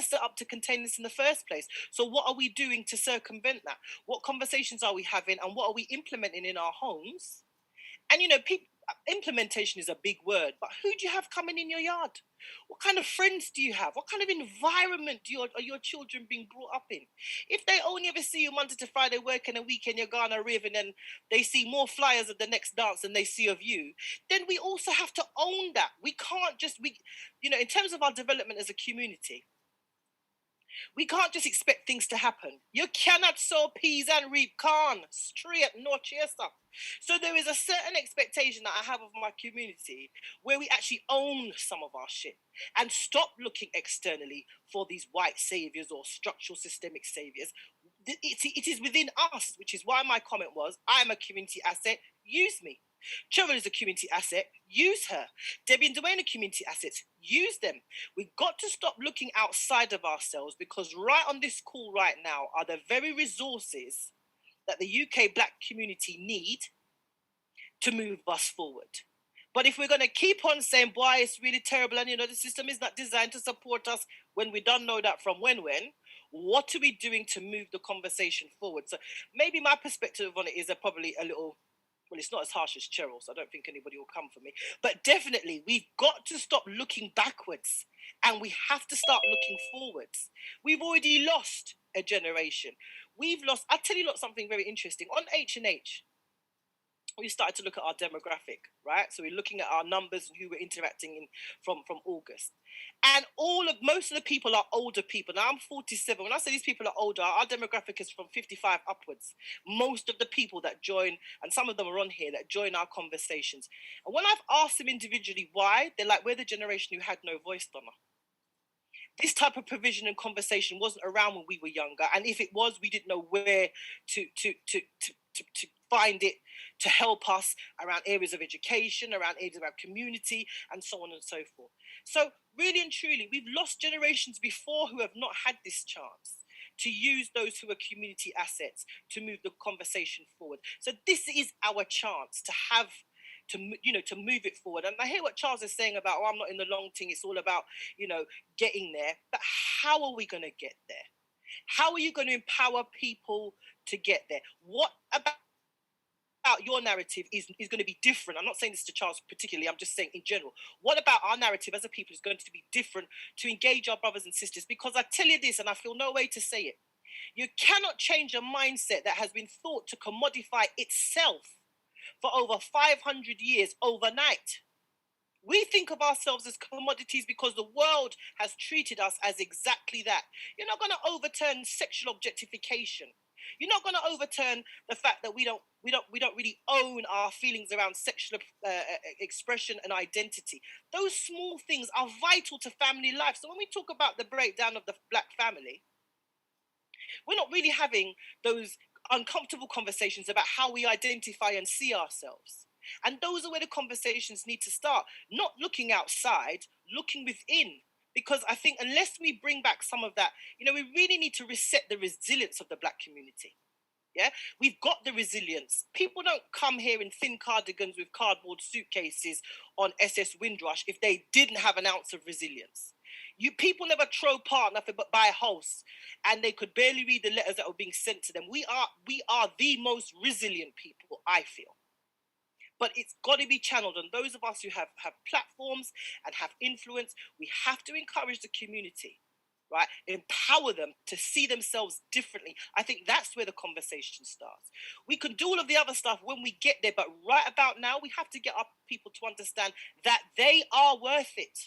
set up to contain this in the first place. So what are we doing to circumvent that? What conversations are we having, and what are we implementing in our homes? And implementation is a big word, but who do you have coming in your yard? What kind of friends do you have? What kind of environment are your children being brought up in? If they only ever see you Monday to Friday working a weekend, you're going to riv, and then they see more flyers at the next dance than they see of you, then we also have to own that. We can't just, in terms of our development as a community, we can't just expect things to happen. You cannot sow peas and reap corn. Straight, no chaser. So there is a certain expectation that I have of my community where we actually own some of our shit and stop looking externally for these white saviors or structural systemic saviors. It is within us, which is why my comment was, I'm a community asset, use me. Cheryl is a community asset, use her. Debbie and Dwayne are community assets, use them. We've got to stop looking outside of ourselves, because right on this call right now are the very resources that the UK Black community need to move us forward. But if we're going to keep on saying, boy, it's really terrible, and the system is not designed to support us, when we don't know that from when, what are we doing to move the conversation forward? So maybe my perspective on it is probably a little, well, it's not as harsh as Cheryl's, so I don't think anybody will come for me. But definitely, we've got to stop looking backwards, and we have to start looking forwards. We've already lost a generation. I'll tell you something very interesting. On H&H, we started to look at our demographic, right? So we're looking at our numbers and who we're interacting in from August. And most of the people are older people. Now I'm 47. When I say these people are older, our demographic is from 55 upwards. Most of the people that join, and some of them are on here, that join our conversations. And when I've asked them individually why, they're like, we're the generation who had no voice, Donna. This type of provision and conversation wasn't around when we were younger. And if it was, we didn't know where to find it to help us around areas of education, around areas of our community, and so on and so forth. So really and truly, we've lost generations before who have not had this chance to use those who are community assets to move the conversation forward. So this is our chance to move it forward. And I hear what Charles is saying about, I'm not in the long thing, it's all about, getting there. But how are we going to get there? How are you going to empower people to get there? What about your narrative is going to be different? I'm not saying this to Charles particularly, I'm just saying in general. What about our narrative as a people is going to be different to engage our brothers and sisters? Because I tell you this, and I feel no way to say it, you cannot change a mindset that has been thought to commodify itself for over 500 years overnight. We think of ourselves as commodities because the world has treated us as exactly that. You're not going to overturn sexual objectification. You're not going to overturn the fact that we don't really own our feelings around sexual expression and identity. Those small things are vital to family life. So when we talk about the breakdown of the Black family, we're not really having those uncomfortable conversations about how we identify and see ourselves. And those are where the conversations need to start. Not looking outside, looking within. Because I think unless we bring back some of that, we really need to reset the resilience of the Black community. Yeah, we've got the resilience. People don't come here in thin cardigans with cardboard suitcases on SS Windrush if they didn't have an ounce of resilience. People never throw part nothing but buy a house, and they could barely read the letters that were being sent to them. We are the most resilient people, I feel. But it's got to be channeled. And those of us who have platforms and have influence, we have to encourage the community, right? Empower them to see themselves differently. I think that's where the conversation starts. We can do all of the other stuff when we get there, but right about now, we have to get our people to understand that they are worth it.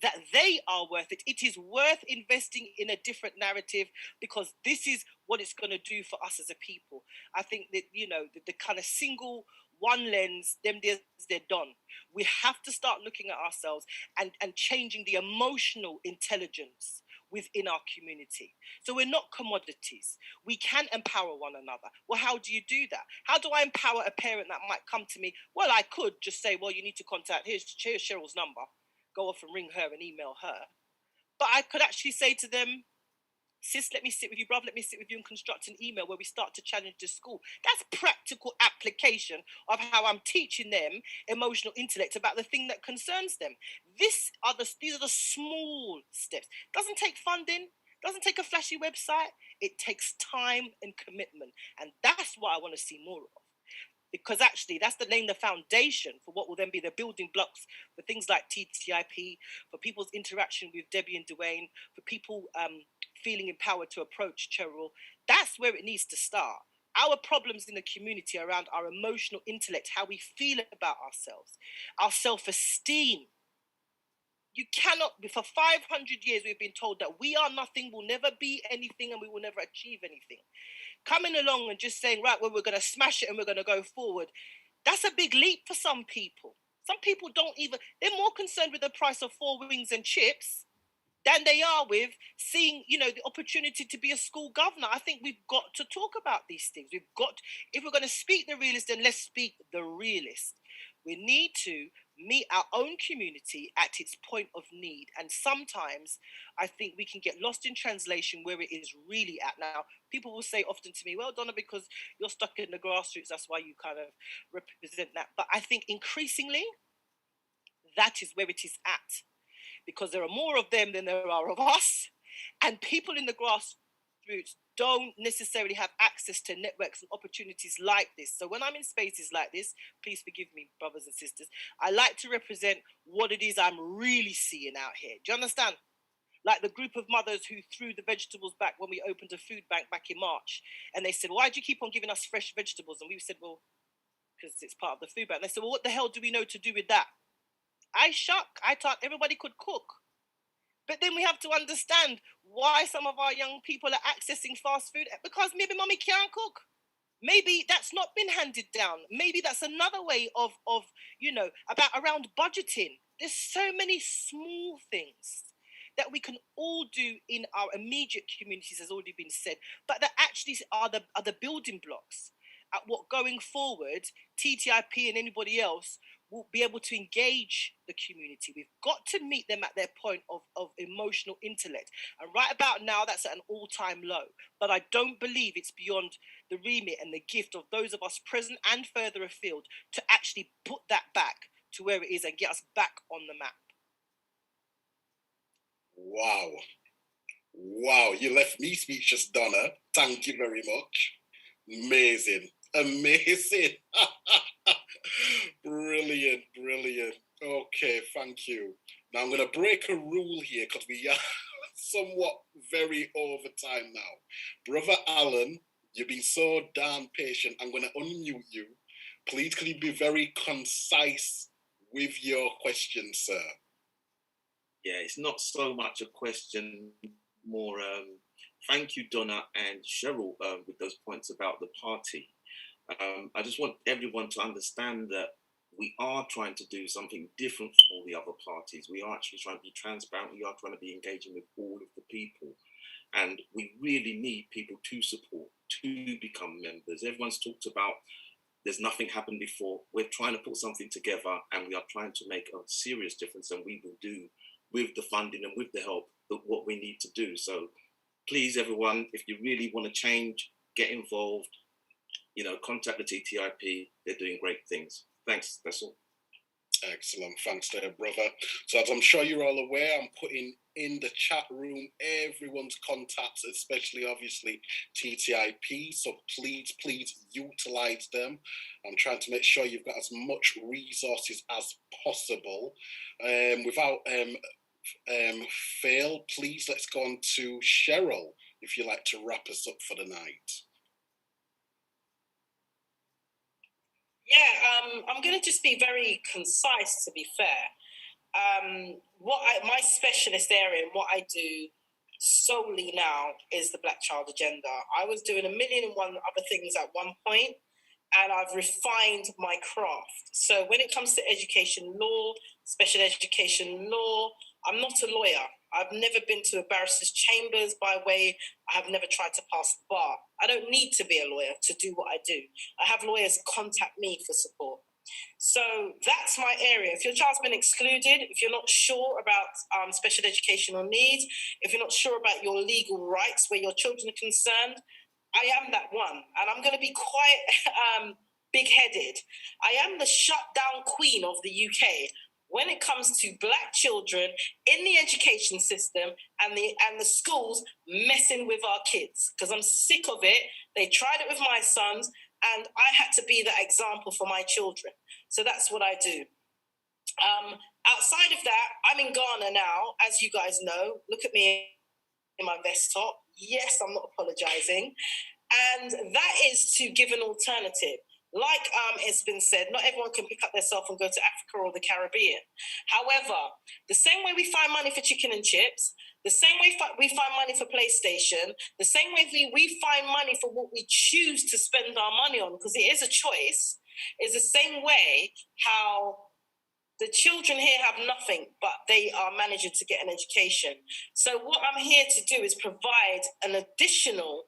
That they are worth it. It is worth investing in a different narrative, because this is what it's going to do for us as a people. I think that, the kind of single one lens, they're done. We have to start looking at ourselves and changing the emotional intelligence within our community. So we're not commodities. We can empower one another. Well, how do you do that? How do I empower a parent that might come to me? Well, I could just say, well, you need to contact, here's Cheryl's number. go off and ring her and email her. But I could actually say to them, sis, let me sit with you, bruv, let me sit with you and construct an email where we start to challenge the school. That's practical application of how I'm teaching them emotional intellect about the thing that concerns them. These are the small steps. Doesn't take funding, doesn't take a flashy website. It takes time and commitment. And that's what I want to see more of. Because actually that's the foundation for what will then be the building blocks for things like TTIP, for people's interaction with Debbie and Dwayne, for people feeling empowered to approach Cheryl. That's where it needs to start. Our problems in the community around our emotional intellect, how we feel about ourselves, our self-esteem. You cannot, for 500 years, we've been told that we are nothing, will never be anything, and we will never achieve anything. Coming along and just saying, right, well, we're going to smash it and we're going to go forward, that's a big leap for some people. Some people they're more concerned with the price of 4 wings and chips than they are with seeing, the opportunity to be a school governor. I think we've got to talk about these things. If we're going to speak the realist, then let's speak the realist. We need to meet our own community at its point of need. And sometimes I think we can get lost in translation where it is really at. Now, people will say often to me, well, Donna, because you're stuck in the grassroots, that's why you kind of represent that. But I think increasingly, that is where it is at. Because there are more of them than there are of us. And people in the grassroots don't necessarily have access to networks and opportunities like this. So when I'm in spaces like this, please forgive me, brothers and sisters, I like to represent what it is I'm really seeing out here. Do you understand? Like the group of mothers who threw the vegetables back when we opened a food bank back in March. And they said, why do you keep on giving us fresh vegetables? And we said, well, because it's part of the food bank. And they said, well, what the hell do we know to do with that? I thought everybody could cook. But then we have to understand why some of our young people are accessing fast food, because maybe mommy can't cook. Maybe that's not been handed down. Maybe that's another way of around budgeting. There's so many small things that we can all do in our immediate communities, has already been said, but that actually are the building blocks at what going forward, TTIP and anybody else will be able to engage the community. We've got to meet them at their point of emotional intellect. And right about now, that's at an all-time low. But I don't believe it's beyond the remit and the gift of those of us present and further afield to actually put that back to where it is and get us back on the map. Wow, you left me speechless, Donna. Thank you very much. Amazing. Brilliant. Okay, thank you. Now I'm going to break a rule here because we are somewhat very over time now. Brother Alan, you've been so darn patient. I'm going to unmute you. Please, could you be very concise with your question, sir? Yeah, it's not so much a question, more thank you, Donna and Cheryl, with those points about the party. I just want everyone to understand that we are trying to do something different from all the other parties. We are actually trying to be transparent. We are trying to be engaging with all of the people. And we really need people to support, to become members. Everyone's talked about there's nothing happened before. We're trying to put something together and we are trying to make a serious difference, and we will do with the funding and with the help what we need to do. So please, everyone, if you really want to change, get involved, contact the TTIP. They're doing great things. Thanks, that's all. Excellent, thanks there, brother. So as I'm sure you're all aware, I'm putting in the chat room everyone's contacts, especially obviously TTIP. So please utilize them. I'm trying to make sure you've got as much resources as possible. Without fail, please let's go on to Cheryl, if you'd like to wrap us up for the night. Yeah, I'm going to just be very concise, to be fair. My specialist area and what I do solely now is the Black Child Agenda. I was doing 1,000,001 other things at one point, and I've refined my craft. So when it comes to education law, special education law, I'm not a lawyer. I've never been to a barrister's chambers I have never tried to pass the bar. I don't need to be a lawyer to do what I do. I have lawyers contact me for support. So that's my area. If your child's been excluded, if you're not sure about special educational needs, if you're not sure about your legal rights where your children are concerned, I am that one. And I'm going to be quite big-headed. I am the shutdown queen of the UK when it comes to Black children in the education system and the schools messing with our kids, because I'm sick of it. They tried it with my sons, and I had to be that example for my children. So that's what I do. Outside of that, I'm in Ghana now, as you guys know. Look at me in my vest top. Yes, I'm not apologizing. And that is to give an alternative. Like it's been said, not everyone can pick up their cell and go to Africa or the Caribbean. However, the same way we find money for chicken and chips, the same way we find money for PlayStation, the same way we find money for what we choose to spend our money on, because it is a choice, is the same way how the children here have nothing, but they are managing to get an education. So what I'm here to do is provide an additional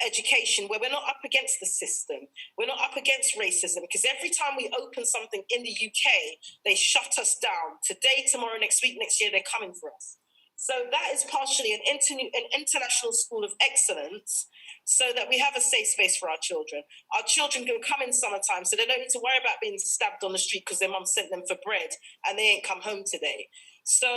education where we're not up against the system, we're not up against racism, because every time we open something in the UK, they shut us down. Today, tomorrow, next week, next year, they're coming for us. So that is partially an international school of excellence, so that we have a safe space for our children. Our children can come in summertime, so they don't need to worry about being stabbed on the street because their mum sent them for bread and they ain't come home today. So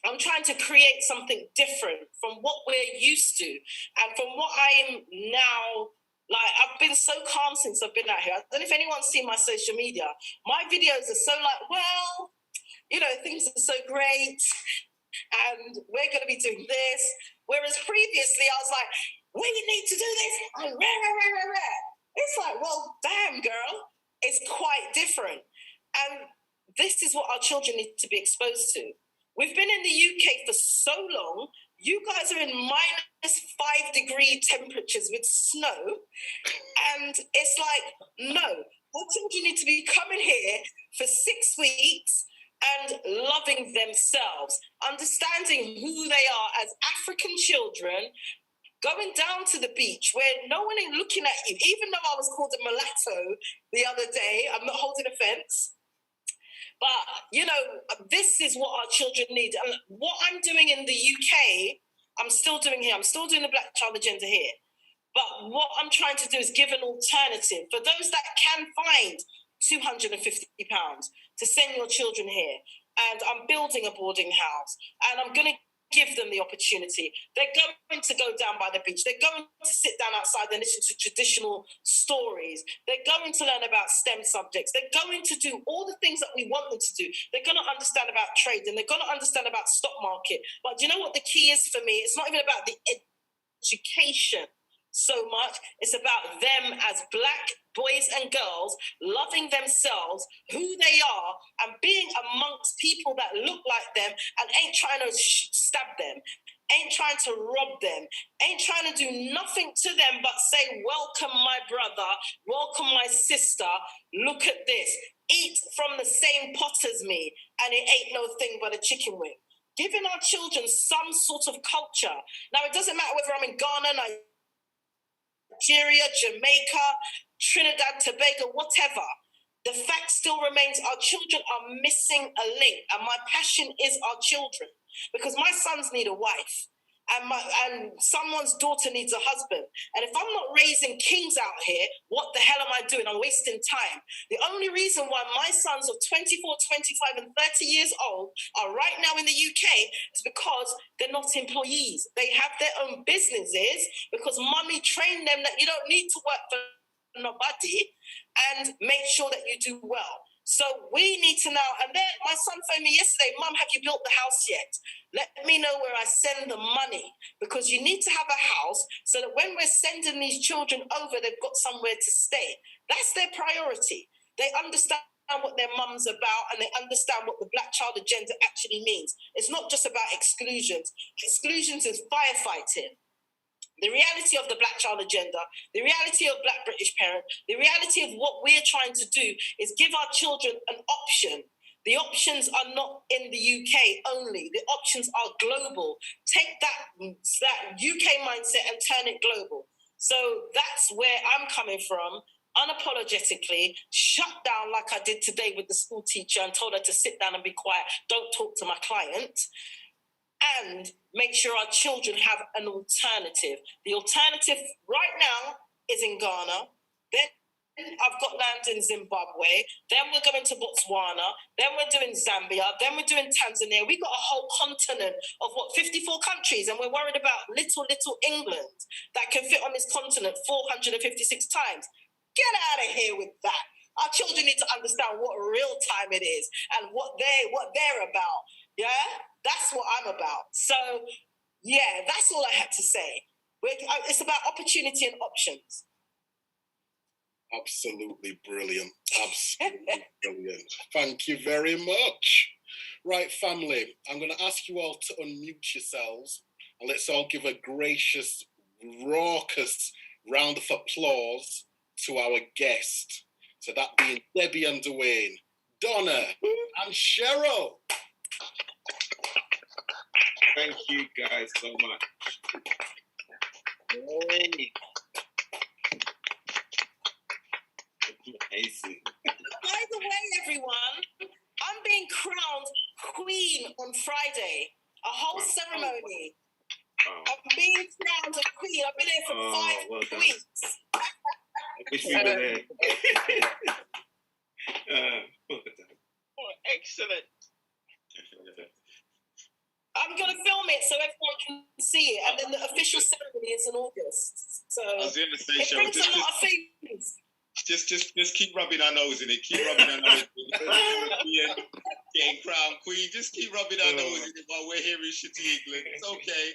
I'm trying to create something different from what we're used to, and from what I'm now. Like, I've been so calm since I've been out here. I don't know if anyone's seen my social media. My videos are so like, well, you know, things are so great, and we're going to be doing this. Whereas previously I was like, we need to do this. And it's like, well, damn, girl, it's quite different. And this is what our children need to be exposed to. We've been in the UK for so long. You guys are in -5-degree temperatures with snow. And it's like, no, our children need to be coming here for 6 weeks and loving themselves, understanding who they are as African children, going down to the beach where no one is looking at you. Even though I was called a mulatto the other day, I'm not holding offense. But, you know, this is what our children need. And what I'm doing in the UK, I'm still doing here. I'm still doing the Black Child Agenda here. But what I'm trying to do is give an alternative for those that can find £250 to send your children here. And I'm building a boarding house. And I'm going to give them the opportunity. They're going to go down by the beach. They're going to sit down outside and listen to traditional stories. They're going to learn about STEM subjects. They're going to do all the things that we want them to do. They're going to understand about trade, and they're going to understand about stock market. But do you know what the key is for me? It's not even about the education so much. It's about them as Black boys and girls loving themselves, who they are, and being amongst people that look like them and ain't trying to stab them, ain't trying to rob them, ain't trying to do nothing to them but say, welcome my brother, welcome my sister, look at this, eat from the same pot as me, and it ain't no thing but a chicken wing. Giving our children some sort of culture. Now, it doesn't matter whether I'm in Ghana, Nigeria, Jamaica, Trinidad, Tobago, whatever. The fact still remains our children are missing a link, and my passion is our children, because my sons need a wife, and someone's daughter needs a husband. And if I'm not raising kings out here, what the hell am I doing? I'm wasting time. The only reason why my sons of 24, 25 and 30 years old are right now in the UK is because they're not employees. They have their own businesses because mummy trained them that you don't need to work for nobody, and make sure that you do well. So we need to now, and then my son phoned me yesterday, Mum, have you built the house yet? Let me know where I send the money, because you need to have a house so that when we're sending these children over, they've got somewhere to stay. That's their priority. They understand what their mum's about, and they understand what the Black Child Agenda actually means. It's not just about exclusions. Exclusions is firefighting. The reality of the Black Child Agenda, the reality of Black British parent, the reality of what we're trying to do is give our children an option. The options are not in the UK only. The options are global. Take that UK mindset and turn it global. So that's where I'm coming from. unapologetically shut down like I did today with the school teacher and told her to sit down and be quiet, don't talk to my client, and make sure our children have an alternative. The alternative right now is in Ghana. Then I've got land in Zimbabwe. Then we're going to Botswana. Then we're doing Zambia. Then we're doing Tanzania. We've got a whole continent of 54 countries, and we're worried about little England that can fit on this continent 456 times. Get out of here with that. Our children need to understand what real time it is and what they're about. Yeah, that's what I'm about. So, yeah, that's all I had to say. It's about opportunity and options. Absolutely brilliant. Absolutely brilliant. Thank you very much. Right, family, I'm going to ask you all to unmute yourselves and let's all give a gracious, raucous round of applause to our guest. So that being Debbie and Dwayne, Donna and Cheryl. Thank you guys so much. Hey. Amazing. By the way, everyone, I'm being crowned queen on Friday. A whole ceremony. I'm being crowned a queen. I've been here for 5 weeks. I wish we were there. Excellent. I'm going to film it so everyone can see it, and then the official ceremony is in August. So I was going to say, it Cheryl, brings a lot of things. Just keep rubbing our nose in it. Keep rubbing our nose in it. Getting crowned queen. Just keep rubbing our nose in it while we're here in shitty England. It's okay.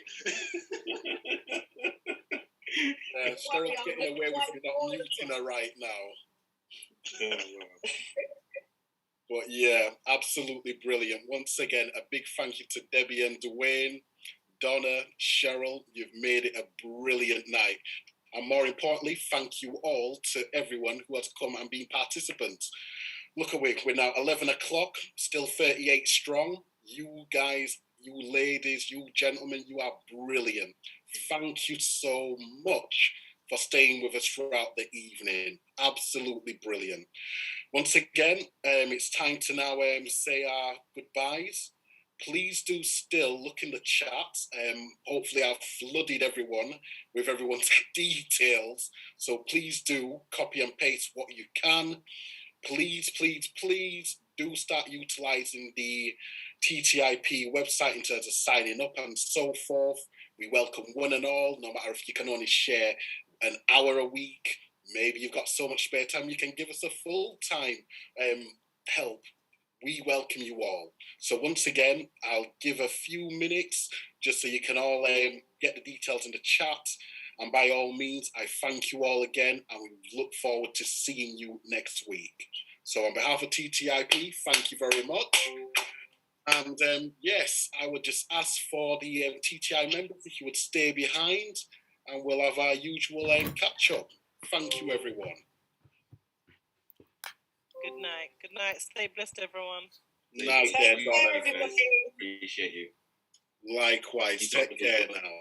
Cheryl's getting away with not muting her right now. But yeah, absolutely brilliant. Once again, a big thank you to Debbie and Dwayne, Donna, Cheryl. You've made it a brilliant night. And more importantly, thank you all to everyone who has come and been participants. Look away, we're now 11 o'clock, still 38 strong. You guys, you ladies, you gentlemen, you are brilliant. Thank you so much for staying with us throughout the evening. Absolutely brilliant. Once again, it's time to now say our goodbyes. Please do still look in the chat. Hopefully I've flooded everyone with everyone's details. So please do copy and paste what you can. Please, please, please do start utilizing the TTIP website in terms of signing up and so forth. We welcome one and all, no matter if you can only share an hour a week. Maybe you've got so much spare time you can give us a full-time help. We welcome you all. So once again, I'll give a few minutes just so you can all get the details in the chat. And by all means, I thank you all again, and we look forward to seeing you next week. So on behalf of TTIP, thank you very much. And yes, I would just ask for the TTI members if you would stay behind, and we'll have our usual catch-up. Thank you, everyone. Good night. Good night. Stay blessed, everyone. Night, everybody. Appreciate you. Likewise. Take care now.